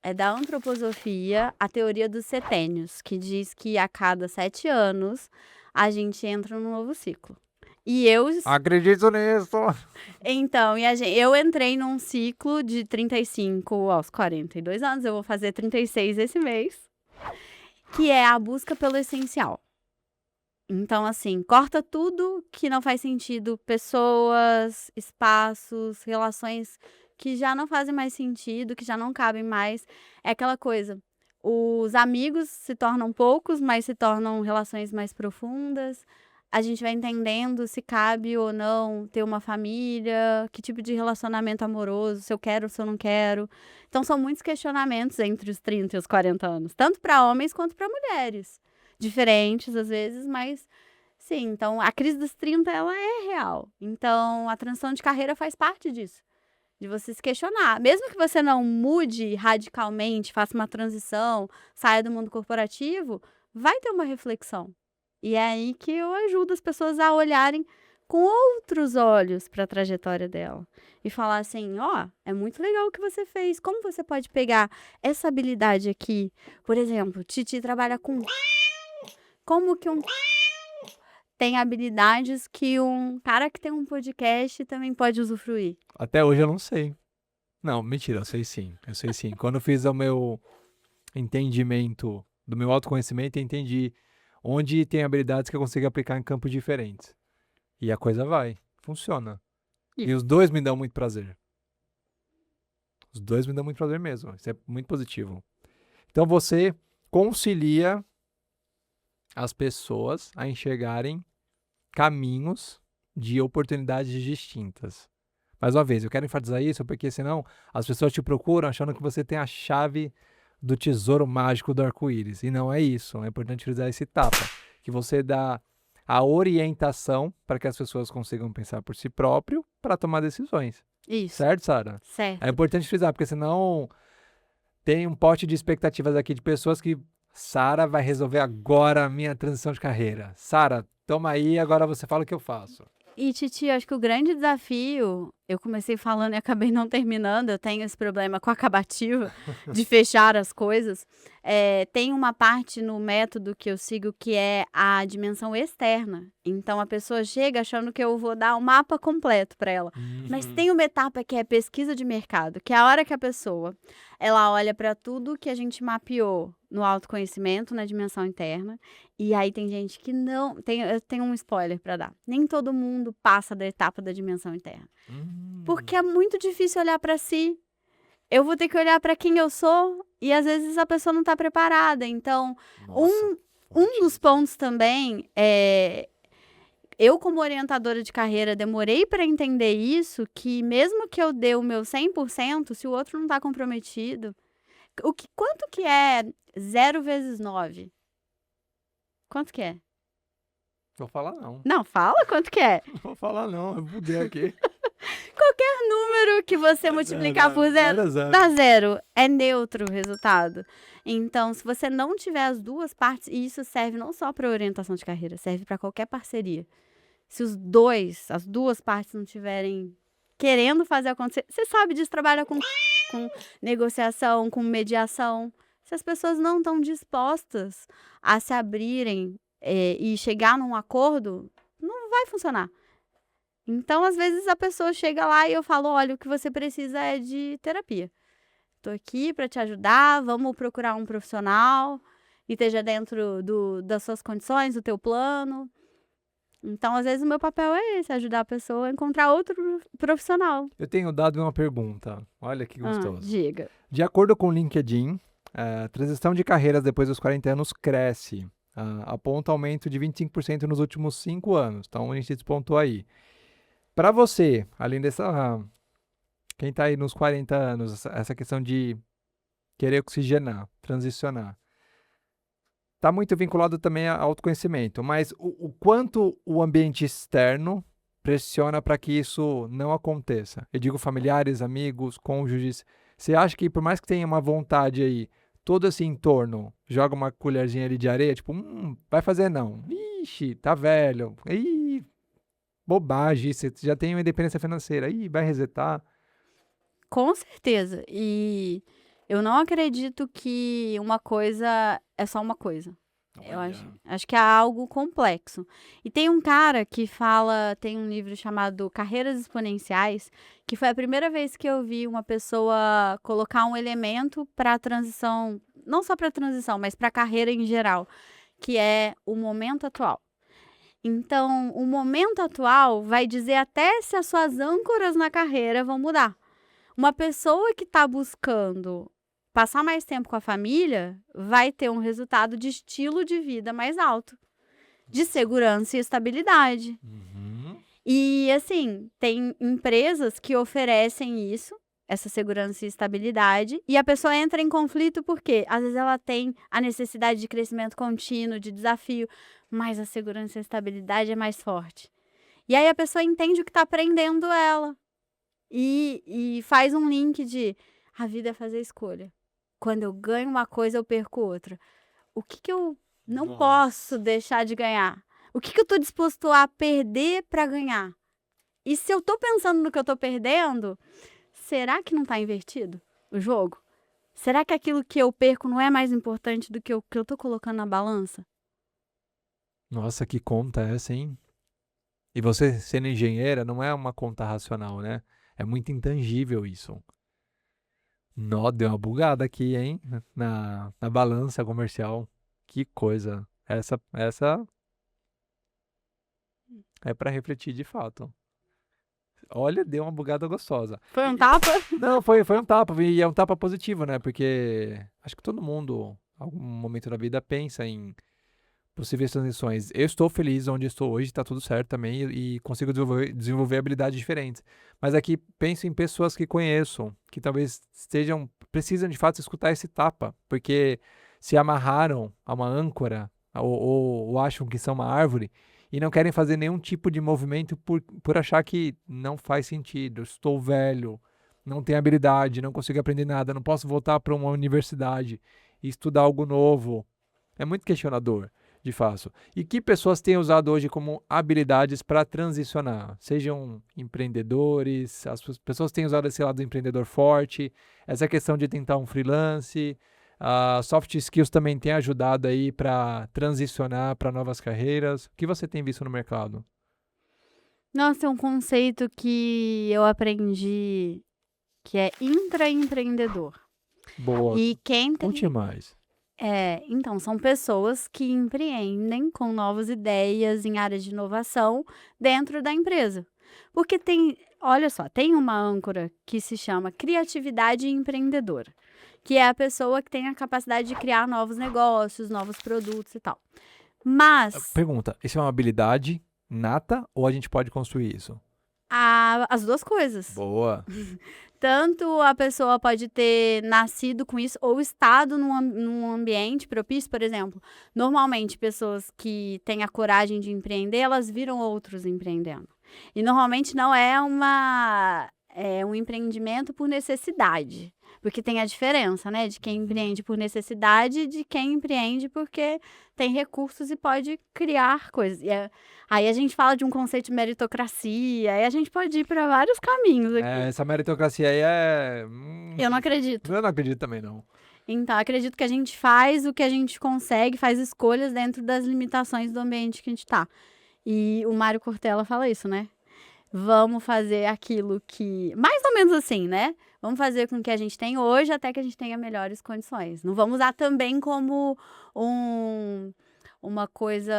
É da antroposofia, a teoria dos setênios, que diz que a cada 7 anos a gente entra num novo ciclo. E eu... Acredito nisso. Então, eu entrei num ciclo de 35 aos 42 anos, eu vou fazer 36 esse mês, que é a busca pelo essencial. Então, assim, corta tudo que não faz sentido, pessoas, espaços, relações que já não fazem mais sentido, que já não cabem mais. É aquela coisa, os amigos se tornam poucos, mas se tornam relações mais profundas. A gente vai entendendo se cabe ou não ter uma família, que tipo de relacionamento amoroso, se eu quero ou se eu não quero. Então, são muitos questionamentos entre os 30 e os 40 anos, tanto para homens quanto para mulheres. Diferentes, às vezes, mas sim. Então, a crise dos 30, ela é real. Então, a transição de carreira faz parte disso. De você se questionar. Mesmo que você não mude radicalmente, faça uma transição, saia do mundo corporativo, vai ter uma reflexão. E é aí que eu ajudo as pessoas a olharem com outros olhos para a trajetória dela. E falar assim, é muito legal o que você fez. Como você pode pegar essa habilidade aqui? Por exemplo, Titi trabalha com... Como que tem habilidades que um cara que tem um podcast também pode usufruir? Até hoje eu não sei. Não, mentira, eu sei sim. Quando eu fiz o meu entendimento, do meu autoconhecimento, eu entendi onde tem habilidades que eu consigo aplicar em campos diferentes. E a coisa vai, funciona. E os dois me dão muito prazer. Os dois me dão muito prazer mesmo. Isso é muito positivo. Então você concilia as pessoas a enxergarem caminhos de oportunidades distintas. Mais uma vez, eu quero enfatizar isso porque senão as pessoas te procuram achando que você tem a chave do tesouro mágico do arco-íris. E não é isso. É importante utilizar esse tapa, que você dá a orientação para que as pessoas consigam pensar por si próprio para tomar decisões. Isso. Certo, Sara? Certo. É importante frisar, porque senão tem um pote de expectativas aqui de pessoas que Sara vai resolver agora a minha transição de carreira. Sara, toma aí, agora você fala o que eu faço. E, Titi, acho que o grande desafio, eu comecei falando e acabei não terminando, eu tenho esse problema com a acabativa, de fechar as coisas. Tem uma parte no método que eu sigo que é a dimensão externa. Então, a pessoa chega achando que eu vou dar o mapa completo para ela. Mas tem uma etapa que é pesquisa de mercado, que é a hora que a pessoa, ela olha para tudo que a gente mapeou no autoconhecimento, na dimensão interna. E aí tem gente que não... Eu tenho um spoiler para dar. Nem todo mundo passa da etapa da dimensão interna. Porque é muito difícil olhar para si. Eu vou ter que olhar para quem eu sou e às vezes a pessoa não está preparada. Então, um dos pontos também é... Eu, como orientadora de carreira, demorei para entender isso, que mesmo que eu dê o meu 100%, se o outro não está comprometido... Quanto que é 0 vezes 9? Quanto que é? Vou falar não. Não, fala quanto que é. Não vou falar não, eu mudei aqui. Qualquer número que você multiplicar por zero, dá zero. É neutro o resultado. Então, se você não tiver as duas partes, e isso serve não só para orientação de carreira, serve para qualquer parceria. Se as duas partes não tiverem querendo fazer acontecer, você sabe disso, trabalha com negociação, com mediação. Se as pessoas não estão dispostas a se abrirem e chegar num acordo, não vai funcionar. Então, às vezes, a pessoa chega lá e eu falo, olha, o que você precisa é de terapia. Estou aqui para te ajudar, vamos procurar um profissional e esteja dentro das suas condições, do teu plano. Então, às vezes, o meu papel é esse, ajudar a pessoa a encontrar outro profissional. Eu tenho dado uma pergunta. Olha que gostoso. Diga. De acordo com o LinkedIn, a transição de carreiras depois dos 40 anos cresce. Aponta aumento de 25% nos últimos 5 anos. Então, a gente despontou aí. Para você, além dessa... Quem está aí nos 40 anos, essa questão de querer oxigenar, transicionar, está muito vinculado também ao autoconhecimento. Mas o quanto o ambiente externo pressiona para que isso não aconteça? Eu digo familiares, amigos, cônjuges. Você acha que por mais que tenha uma vontade aí, todo esse entorno joga uma colherzinha ali de areia, tipo, vai fazer não. Ixi, tá velho. Ih, bobagem, você já tem uma independência financeira. Ih, vai resetar. Com certeza. E eu não acredito que uma coisa é só uma coisa. Eu acho que é algo complexo. E tem um cara que tem um livro chamado Carreiras Exponenciais, que foi a primeira vez que eu vi uma pessoa colocar um elemento para a transição, não só para a transição, mas para a carreira em geral, que é o momento atual. Então, o momento atual vai dizer até se as suas âncoras na carreira vão mudar. Uma pessoa que está buscando passar mais tempo com a família vai ter um resultado de estilo de vida mais alto, de segurança e estabilidade. Uhum. E, assim, tem empresas que oferecem isso, essa segurança e estabilidade, e a pessoa entra em conflito porque, às vezes, ela tem a necessidade de crescimento contínuo, de desafio, mas a segurança e a estabilidade é mais forte. E aí a pessoa entende o que está prendendo ela e faz um link de a vida é fazer escolha. Quando eu ganho uma coisa, eu perco outra. O que eu não posso deixar de ganhar? O que eu estou disposto a perder para ganhar? E se eu estou pensando no que eu estou perdendo, será que não está invertido o jogo? Será que aquilo que eu perco não é mais importante do que o que eu estou colocando na balança? Nossa, que conta é essa, hein? E você sendo engenheira não é uma conta racional, né? É muito intangível isso. Nó, deu uma bugada aqui, hein? Na balança comercial. Que coisa. Essa é para refletir de fato. Olha, deu uma bugada gostosa. Foi um tapa? Não, foi um tapa. E é um tapa positivo, né? Porque acho que todo mundo, em algum momento da vida, pensa em possíveis transições. Eu estou feliz onde estou hoje, tá tudo certo também, e consigo desenvolver habilidades diferentes. Mas aqui penso em pessoas que conheço, que talvez precisam de fato escutar esse tapa, porque se amarraram a uma âncora, ou acham que são uma árvore, e não querem fazer nenhum tipo de movimento por achar que não faz sentido. Estou velho, não tenho habilidade, não consigo aprender nada, não posso voltar para uma universidade e estudar algo novo. É muito questionador. De fato. E que pessoas têm usado hoje como habilidades para transicionar? Sejam empreendedores, as pessoas têm usado esse lado do empreendedor forte, essa questão de tentar um freelance, soft skills também tem ajudado aí para transicionar para novas carreiras. O que você tem visto no mercado? Nossa, é um conceito que eu aprendi que é intraempreendedor. Boa. E quem tem... Conte mais. Então, são pessoas que empreendem com novas ideias em áreas de inovação dentro da empresa. Porque olha só, tem uma âncora que se chama criatividade empreendedora, que é a pessoa que tem a capacidade de criar novos negócios, novos produtos e tal. Mas... Pergunta, isso é uma habilidade nata ou a gente pode construir isso? As duas coisas. Boa. Tanto a pessoa pode ter nascido com isso ou estado num ambiente propício, por exemplo. Normalmente, pessoas que têm a coragem de empreender, elas viram outros empreendendo. E normalmente não é um empreendimento por necessidade. Porque tem a diferença, né? De quem empreende por necessidade e de quem empreende porque tem recursos e pode criar coisas. Aí a gente fala de um conceito de meritocracia, aí a gente pode ir para vários caminhos aqui. Essa meritocracia aí é... Eu não acredito. Eu não acredito também, não. Então, acredito que a gente faz o que a gente consegue, faz escolhas dentro das limitações do ambiente que a gente tá. E o Mário Cortella fala isso, né? Vamos fazer aquilo que... Mais ou menos assim, né? Vamos fazer com o que a gente tem hoje até que a gente tenha melhores condições. Não vamos usar também como uma coisa,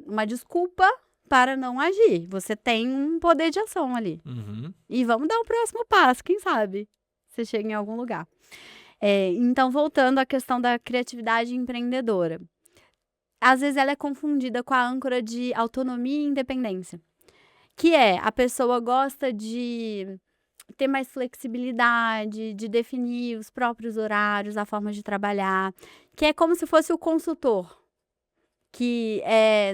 uma desculpa para não agir. Você tem um poder de ação ali. Uhum. E vamos dar o próximo passo, quem sabe? Você chega em algum lugar. Então, voltando à questão da criatividade empreendedora. Às vezes ela é confundida com a âncora de autonomia e independência. Que a pessoa gosta de ter mais flexibilidade, de definir os próprios horários, a forma de trabalhar. Que é como se fosse o consultor. Que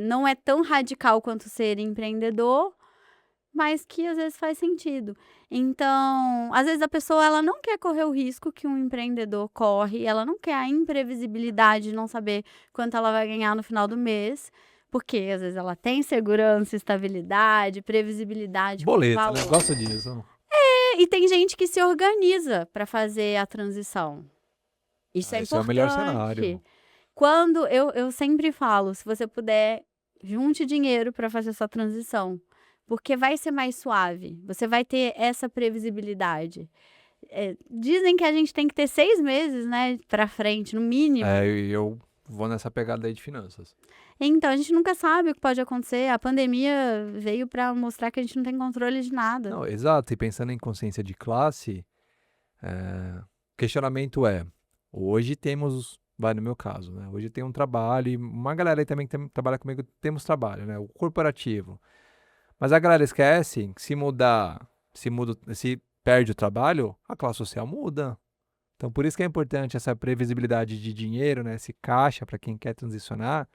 não é tão radical quanto ser empreendedor, mas que às vezes faz sentido. Então, às vezes a pessoa ela não quer correr o risco que um empreendedor corre, ela não quer a imprevisibilidade de não saber quanto ela vai ganhar no final do mês, porque às vezes ela tem segurança, estabilidade, previsibilidade. Boleto, né? Gosto disso. E tem gente que se organiza para fazer a transição. Isso é Esse é o importante. melhor cenário. Quando eu sempre falo, se você puder, junte dinheiro para fazer sua transição. Porque vai ser mais suave. Você vai ter essa previsibilidade. Dizem que a gente tem que ter 6 meses, né, para frente, no mínimo. Eu vou nessa pegada aí de finanças. Então, a gente nunca sabe o que pode acontecer. A pandemia veio para mostrar que a gente não tem controle de nada. Não, exato. E pensando em consciência de classe, questionamento hoje temos, no meu caso, né? Hoje tem um trabalho, e uma galera aí também que trabalha comigo, temos trabalho, né? O corporativo. Mas a galera esquece que se perde o trabalho, a classe social muda. Então, por isso que é importante essa previsibilidade de dinheiro, né? Esse caixa para quem quer transicionar,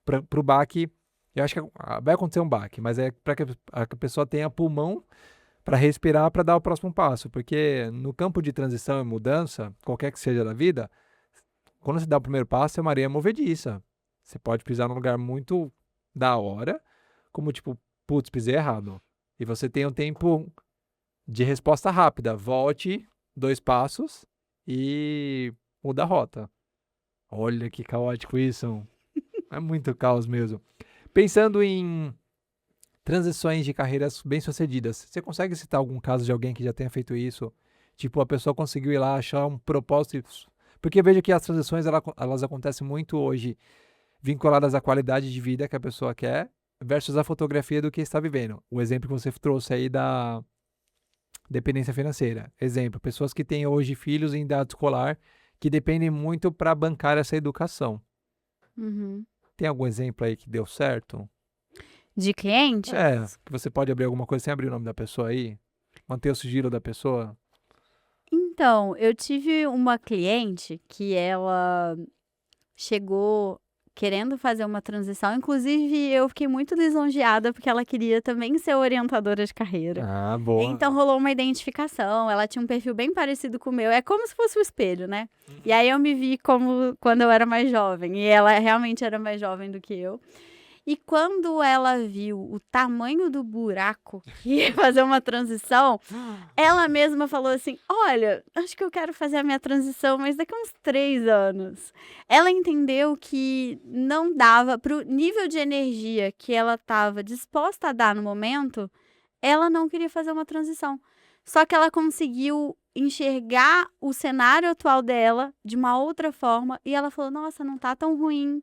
para o baque. Eu acho que vai acontecer um baque, mas é para que a pessoa tenha pulmão para respirar, para dar o próximo passo. Porque no campo de transição e mudança, qualquer que seja da vida, quando você dá o primeiro passo, é uma areia movediça. Você pode pisar num lugar muito da hora, como tipo, putz, pisei errado. E você tem um tempo de resposta rápida. Volte 2 passos e muda a rota. Olha que caótico isso. É muito caos mesmo. Pensando em transições de carreiras bem-sucedidas, você consegue citar algum caso de alguém que já tenha feito isso? Tipo, a pessoa conseguiu ir lá, achar um propósito. Porque eu vejo que as transições, elas acontecem muito hoje vinculadas à qualidade de vida que a pessoa quer versus a fotografia do que está vivendo. O exemplo que você trouxe aí da dependência financeira. Exemplo, pessoas que têm hoje filhos em idade escolar que dependem muito para bancar essa educação. Uhum. Tem algum exemplo aí que deu certo? De cliente? Que você pode abrir alguma coisa sem abrir o nome da pessoa aí? Manter o sigilo da pessoa? Então, eu tive uma cliente que ela chegou querendo fazer uma transição. Inclusive, eu fiquei muito lisonjeada porque ela queria também ser orientadora de carreira. Ah, boa. Então, rolou uma identificação. Ela tinha um perfil bem parecido com o meu. É como se fosse um espelho, né? E aí, eu me vi como quando eu era mais jovem. E ela realmente era mais jovem do que eu. E quando ela viu o tamanho do buraco que ia fazer uma transição, ela mesma falou assim, olha, acho que eu quero fazer a minha transição, mas daqui a uns 3 anos. Ela entendeu que não dava, para o nível de energia que ela estava disposta a dar no momento, ela não queria fazer uma transição. Só que ela conseguiu enxergar o cenário atual dela de uma outra forma e ela falou, nossa, não tá tão ruim.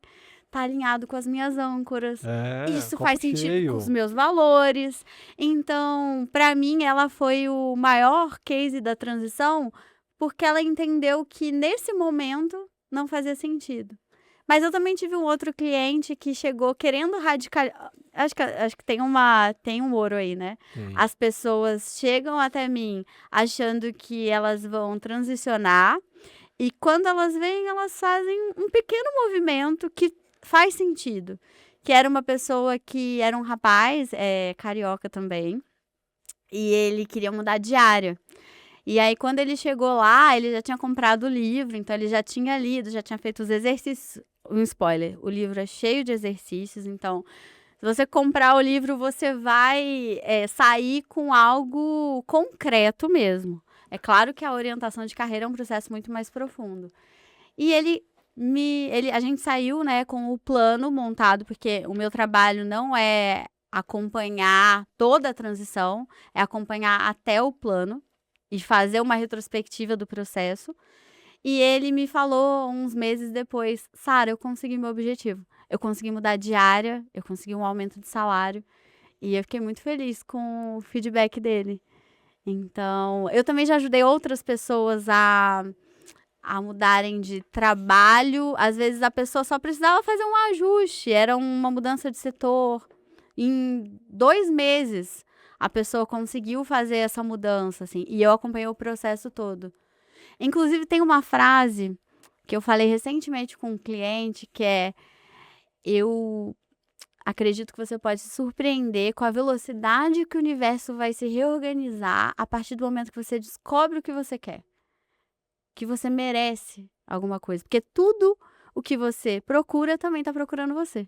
Tá alinhado com as minhas âncoras. Isso faz sentido com os meus valores. Então, para mim, ela foi o maior case da transição, porque ela entendeu que nesse momento não fazia sentido. Mas eu também tive um outro cliente que chegou querendo radicalizar. Acho que tem um ouro aí, né? Sim. As pessoas chegam até mim achando que elas vão transicionar. E quando elas vêm, elas fazem um pequeno movimento que faz sentido. Que era uma pessoa que era um rapaz, carioca também, e ele queria mudar de área. E aí, quando ele chegou lá, ele já tinha comprado o livro, então ele já tinha lido, já tinha feito os exercícios. Um spoiler, o livro é cheio de exercícios, então, se você comprar o livro, você vai sair com algo concreto mesmo. É claro que a orientação de carreira é um processo muito mais profundo. E a gente saiu, né, com o plano montado, porque o meu trabalho não é acompanhar toda a transição, é acompanhar até o plano e fazer uma retrospectiva do processo. E ele me falou uns meses depois: Sara, eu consegui meu objetivo. Eu consegui mudar de área, eu consegui um aumento de salário. E eu fiquei muito feliz com o feedback dele. Então, eu também já ajudei outras pessoas a mudarem de trabalho. Às vezes a pessoa só precisava fazer um ajuste, era uma mudança de setor. Em 2 meses, a pessoa conseguiu fazer essa mudança, assim, e eu acompanhei o processo todo. Inclusive, tem uma frase que eu falei recentemente com um cliente, que é: eu acredito que você pode se surpreender com a velocidade que o universo vai se reorganizar a partir do momento que você descobre o que você quer, que você merece alguma coisa, porque tudo o que você procura também está procurando você.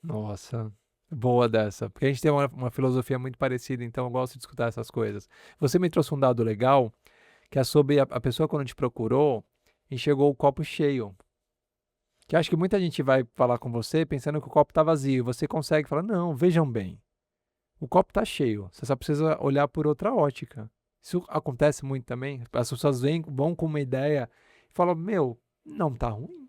Nossa, boa dessa. Porque a gente tem uma filosofia muito parecida, então eu gosto de escutar essas coisas. Você me trouxe um dado legal, que é sobre a pessoa quando te procurou, enxergou o copo cheio. Que acho que muita gente vai falar com você pensando que o copo está vazio. Você consegue falar, não, vejam bem, o copo está cheio. Você só precisa olhar por outra ótica. Isso acontece muito também. As pessoas vão com uma ideia e falam, meu, não tá ruim.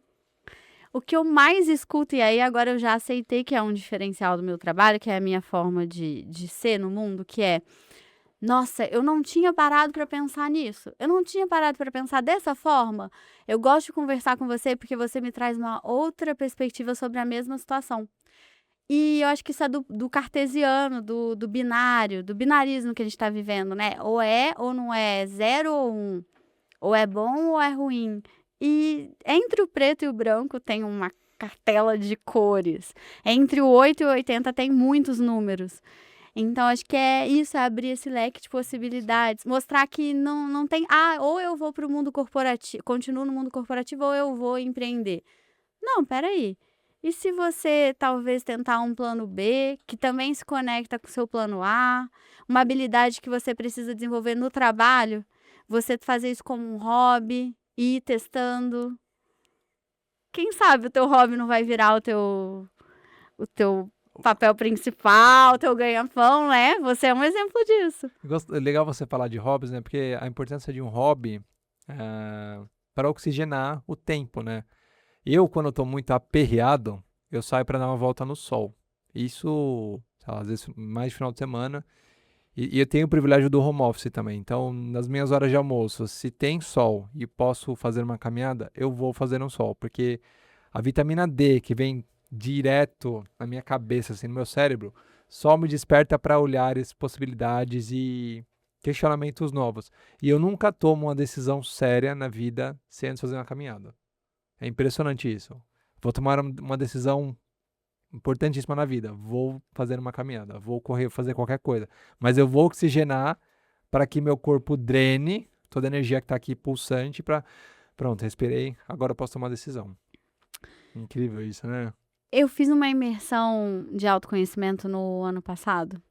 O que eu mais escuto, e aí agora eu já aceitei que é um diferencial do meu trabalho, que é a minha forma de ser no mundo, que é: nossa, eu não tinha parado para pensar nisso. Eu não tinha parado para pensar dessa forma. Eu gosto de conversar com você porque você me traz uma outra perspectiva sobre a mesma situação. E eu acho que isso é do cartesiano, do binário, do binarismo que a gente está vivendo, né? Ou é ou não é, 0 ou 1. Ou é bom ou é ruim. E entre o preto e o branco tem uma cartela de cores. Entre o 8 e o 80 tem muitos números. Então, acho que é isso, é abrir esse leque de possibilidades. Mostrar que não tem, ou eu vou para o mundo corporativo, continuo no mundo corporativo, ou eu vou empreender. Não, peraí. E se você talvez tentar um plano B, que também se conecta com o seu plano A, uma habilidade que você precisa desenvolver no trabalho, você fazer isso como um hobby, ir testando. Quem sabe o teu hobby não vai virar o teu papel principal, o teu ganha-pão, né? Você é um exemplo disso. É legal você falar de hobbies, né? Porque a importância de um hobby para oxigenar o tempo, né? Eu, quando eu tô muito aperreado, eu saio para dar uma volta no sol. Isso, sei lá, às vezes mais de final de semana. E eu tenho o privilégio do home office também. Então, nas minhas horas de almoço, se tem sol e posso fazer uma caminhada, eu vou fazer no sol. Porque a vitamina D que vem direto na minha cabeça, assim, no meu cérebro, só me desperta para olhares, possibilidades e questionamentos novos. E eu nunca tomo uma decisão séria na vida sem antes fazer uma caminhada. É impressionante isso. Vou tomar uma decisão importantíssima na vida. Vou fazer uma caminhada, vou correr, fazer qualquer coisa. Mas eu vou oxigenar para que meu corpo drene toda a energia que está aqui pulsante para... Pronto, respirei, agora eu posso tomar uma decisão. Incrível isso, né? Eu fiz uma imersão de autoconhecimento no ano passado,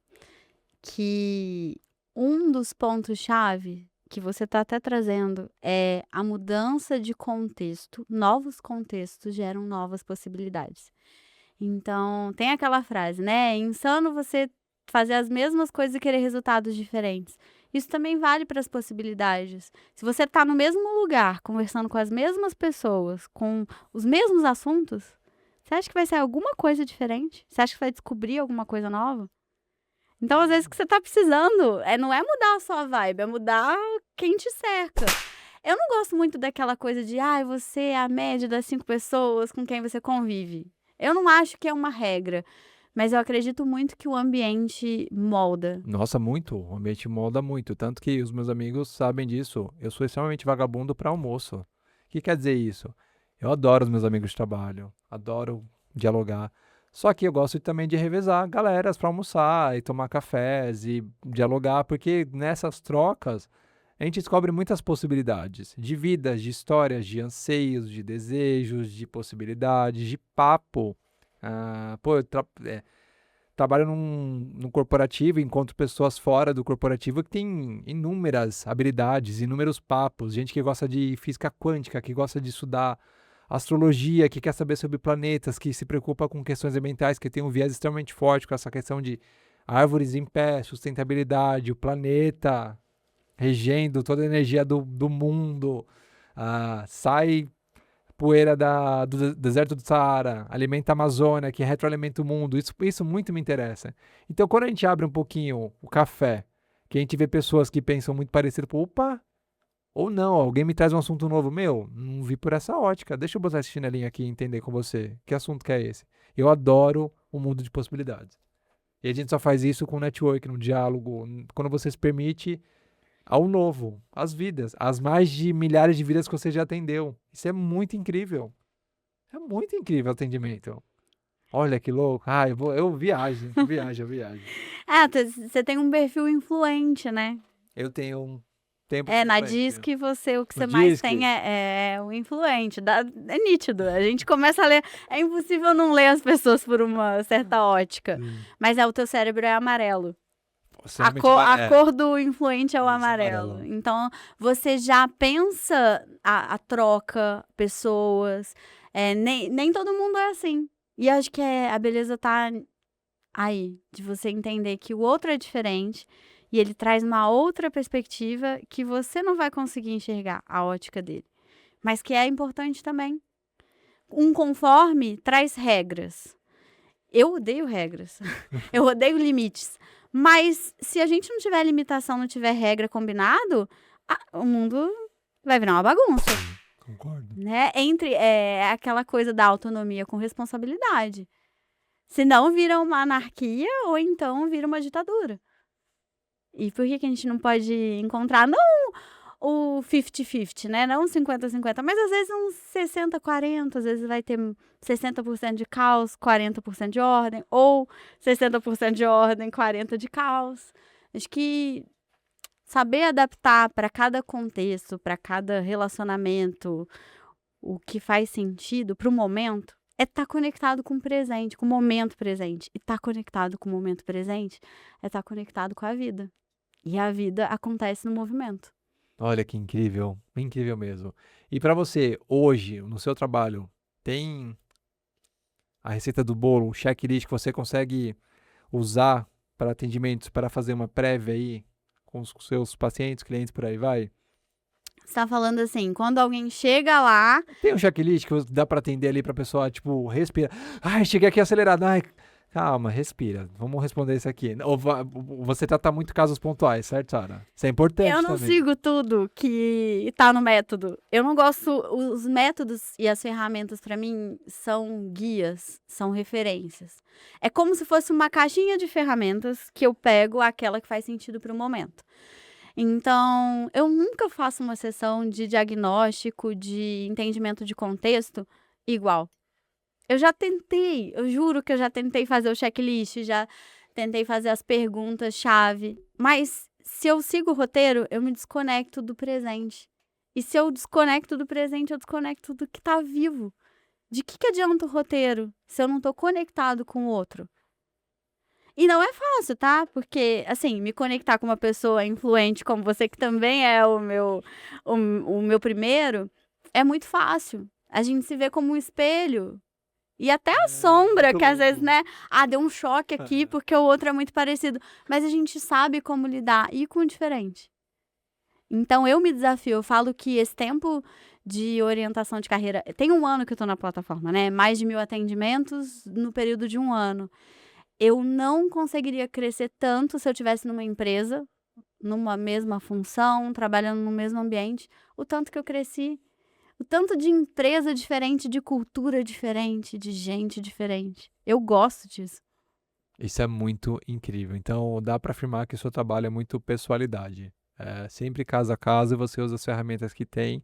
que um dos pontos-chave que você está até trazendo é a mudança de contexto. Novos contextos geram novas possibilidades. Então, tem aquela frase, né? É insano você fazer as mesmas coisas e querer resultados diferentes. Isso também vale para as possibilidades. Se você está no mesmo lugar, conversando com as mesmas pessoas, com os mesmos assuntos, você acha que vai sair alguma coisa diferente? Você acha que vai descobrir alguma coisa nova? Então, às vezes, o que você tá precisando não é mudar a sua vibe, é mudar quem te cerca. Eu não gosto muito daquela coisa de, você é a média das 5 pessoas com quem você convive. Eu não acho que é uma regra, mas eu acredito muito que o ambiente molda. Nossa, muito. O ambiente molda muito. Tanto que os meus amigos sabem disso. Eu sou extremamente vagabundo para almoço. O que quer dizer isso? Eu adoro os meus amigos de trabalho. Adoro dialogar. Só que eu gosto também de revezar galeras para almoçar e tomar cafés e dialogar, porque nessas trocas a gente descobre muitas possibilidades de vidas, de histórias, de anseios, de desejos, de possibilidades, de papo. trabalho num corporativo, encontro pessoas fora do corporativo que têm inúmeras habilidades, inúmeros papos, gente que gosta de física quântica, que gosta de estudar astrologia, que quer saber sobre planetas, que se preocupa com questões ambientais, que tem um viés extremamente forte com essa questão de árvores em pé, sustentabilidade, o planeta regendo toda a energia do mundo, sai poeira do deserto do Saara, alimenta a Amazônia, que retroalimenta o mundo. Isso muito me interessa. Então, quando a gente abre um pouquinho o café, que a gente vê pessoas que pensam muito parecido, opa, ou não, alguém me traz um assunto novo. Meu, não vi por essa ótica. Deixa eu botar esse chinelinho aqui e entender com você. Que assunto que é esse? Eu adoro o mundo de possibilidades. E a gente só faz isso com network, no diálogo, quando você se permite ao novo, às vidas, as mais de milhares de vidas que você já atendeu. Isso é muito incrível. É muito incrível o atendimento. Olha que louco. Eu viajo. Você tem um perfil influente, né? Eu tenho um tempo Na influente. DISC o que você No mais DISC. tem é o influente. É nítido. A gente começa a ler. É impossível não ler as pessoas por uma certa ótica. Mas o teu cérebro é amarelo. A cor do influente é o amarelo. Então, você já pensa a troca, pessoas. Nem todo mundo é assim. E acho que a beleza tá aí, de você entender que o outro é diferente e ele traz uma outra perspectiva que você não vai conseguir enxergar a ótica dele. Mas que é importante também. Um conforme traz regras. Eu odeio regras. Eu odeio limites. Mas se a gente não tiver limitação, não tiver regra combinado, o mundo vai virar uma bagunça. Concordo. Né? Entre aquela coisa da autonomia com responsabilidade. Senão vira uma anarquia ou então vira uma ditadura. E por que a gente não pode encontrar, não o 50-50, né? Não 50-50, mas às vezes uns 60-40, às vezes vai ter 60% de caos, 40% de ordem, ou 60% de ordem, 40% de caos. Acho que saber adaptar para cada contexto, para cada relacionamento, o que faz sentido para o momento, é estar conectado com o presente, com o momento presente. E estar conectado com o momento presente é estar conectado com a vida. E a vida acontece no movimento. Olha que incrível, incrível mesmo. E para você, hoje, no seu trabalho, tem a receita do bolo, um checklist que você consegue usar para atendimentos, para fazer uma prévia aí com os seus pacientes, clientes, por aí vai? Você tá falando assim, quando alguém chega lá... Tem um checklist que dá para atender ali pra pessoa, tipo, respira. Ai, cheguei aqui acelerado. Ai, calma, respira. Vamos responder isso aqui. Ou você trata muito casos pontuais, certo, Sara? Isso é importante Eu não também. sigo tudo que tá no método. Eu não gosto... Os métodos e as ferramentas, para mim, são guias, são referências. É como se fosse uma caixinha de ferramentas que eu pego aquela que faz sentido pro momento. Então, eu nunca faço uma sessão de diagnóstico, de entendimento de contexto igual. Eu já tentei, eu juro que eu já tentei fazer o checklist, já tentei fazer as perguntas-chave, mas se eu sigo o roteiro, eu me desconecto do presente. E se eu desconecto do presente, eu desconecto do que tá vivo. De que adianta o roteiro se eu não tô conectado com o outro? E não é fácil, tá? Porque, assim, me conectar com uma pessoa influente como você, que também é o meu primeiro, é muito fácil. A gente se vê como um espelho. E até a sombra, que às vezes, né? Deu um choque aqui porque o outro é muito parecido. Mas a gente sabe como lidar e com o diferente. Então, eu me desafio. Eu falo que esse tempo de orientação de carreira... Tem 1 ano que eu tô na plataforma, né? Mais de 1.000 atendimentos no período de 1 ano. Eu não conseguiria crescer tanto se eu estivesse numa empresa, numa mesma função, trabalhando no mesmo ambiente, o tanto que eu cresci. O tanto de empresa diferente, de cultura diferente, de gente diferente. Eu gosto disso. Isso é muito incrível. Então, dá para afirmar que o seu trabalho é muito pessoalidade. Sempre caso a caso, você usa as ferramentas que tem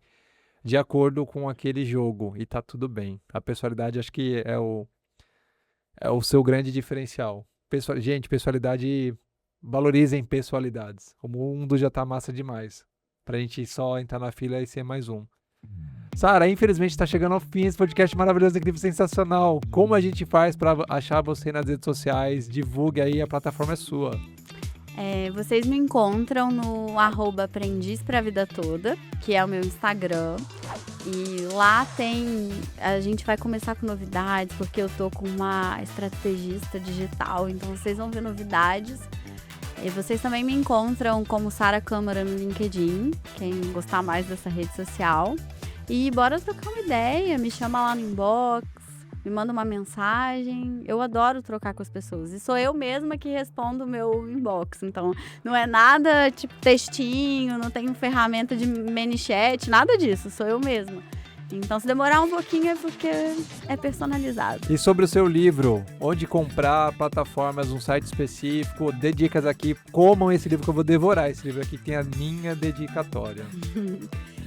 de acordo com aquele jogo e tá tudo bem. A pessoalidade acho que é o seu grande diferencial. Gente, pessoalidade, valorizem pessoalidades. O mundo já tá massa demais pra gente só entrar na fila e ser mais um. Sara, infelizmente está chegando ao fim esse podcast maravilhoso, incrível, sensacional. Como a gente faz para achar você nas redes sociais? Divulgue aí, a plataforma é sua. Vocês me encontram no @aprendiz pra vida toda, que é o meu Instagram. E lá a gente vai começar com novidades, porque eu tô com uma estrategista digital, então vocês vão ver novidades. E vocês também me encontram como Sara Câmara no LinkedIn, quem gostar mais dessa rede social. E bora trocar uma ideia, me chama lá no inbox, me manda uma mensagem. Eu adoro trocar com as pessoas. E sou eu mesma que respondo o meu inbox. Então, não é nada tipo textinho, não tenho ferramenta de ManyChat, nada disso. Sou eu mesma. Então, se demorar um pouquinho é porque é personalizado. E sobre o seu livro, onde comprar, plataformas, um site específico, dê dicas aqui, comam esse livro que eu vou devorar. Esse livro aqui tem a minha dedicatória.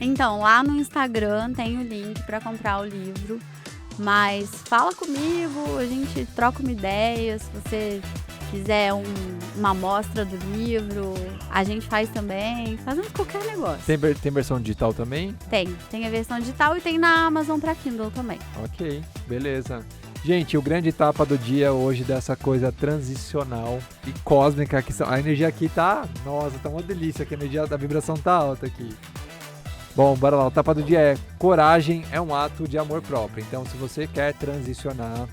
Então, lá no Instagram tem o link para comprar o livro. Mas fala comigo, a gente troca uma ideia. Se você quiser uma amostra do livro, a gente faz também. Fazemos qualquer negócio. Tem versão digital também? Tem a versão digital e tem na Amazon para Kindle também. Ok, beleza. Gente, o grande etapa do dia hoje dessa coisa transicional e cósmica, que a energia aqui tá, nossa, tá uma delícia, que a energia da vibração tá alta aqui. Bom, bora lá, o tapa do dia é: coragem é um ato de amor próprio. Então, se você quer transicionar,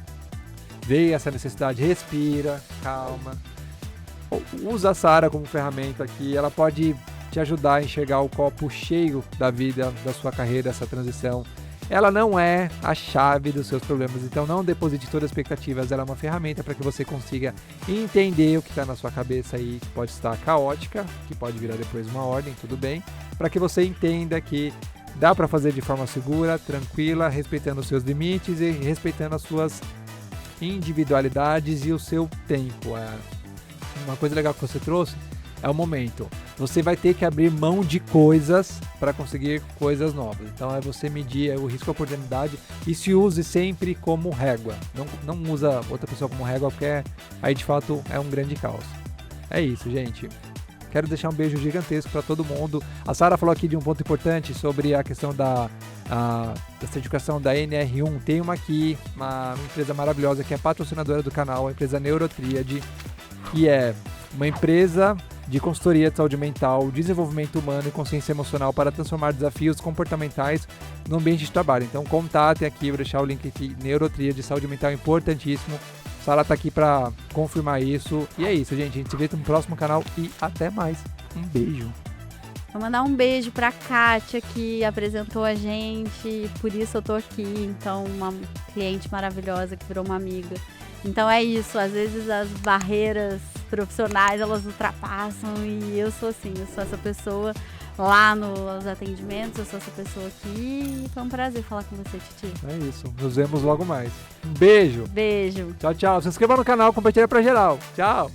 vê essa necessidade, respira, calma. Usa a Sara como ferramenta aqui, ela pode te ajudar a enxergar o copo cheio da vida, da sua carreira, essa transição. Ela não é a chave dos seus problemas, então não deposite todas as expectativas. Ela é uma ferramenta para que você consiga entender o que está na sua cabeça aí, que pode estar caótica, que pode virar depois uma ordem, tudo bem, para que você entenda que dá para fazer de forma segura, tranquila, respeitando os seus limites e respeitando as suas individualidades e o seu tempo. Uma coisa legal que você trouxe é o momento. Você vai ter que abrir mão de coisas para conseguir coisas novas. Então é você medir o risco e a oportunidade e se use sempre como régua. Não usa outra pessoa como régua, porque aí de fato é um grande caos. É isso, gente. Quero deixar um beijo gigantesco para todo mundo. A Sara falou aqui de um ponto importante sobre a questão da certificação da NR1. Tem uma aqui, uma empresa maravilhosa que é patrocinadora do canal, a empresa Neurotriad, que é uma empresa de consultoria de saúde mental, desenvolvimento humano e consciência emocional para transformar desafios comportamentais no ambiente de trabalho. Então contatem aqui, vou deixar o link aqui, Neurotriad de saúde mental, importantíssimo. Sara tá aqui para confirmar isso. E é isso, gente. A gente se vê no próximo canal e até mais. Um beijo. Vou mandar um beijo pra Kátia, que apresentou a gente, por isso eu tô aqui. Então, uma cliente maravilhosa que virou uma amiga. Então é isso, às vezes as barreiras profissionais, elas ultrapassam e eu sou assim, eu sou essa pessoa lá nos atendimentos, eu sou essa pessoa aqui e foi um prazer falar com você, Titi. É isso, nos vemos logo mais. Um beijo. Beijo. Tchau, tchau. Se inscreva no canal, compartilha pra geral. Tchau.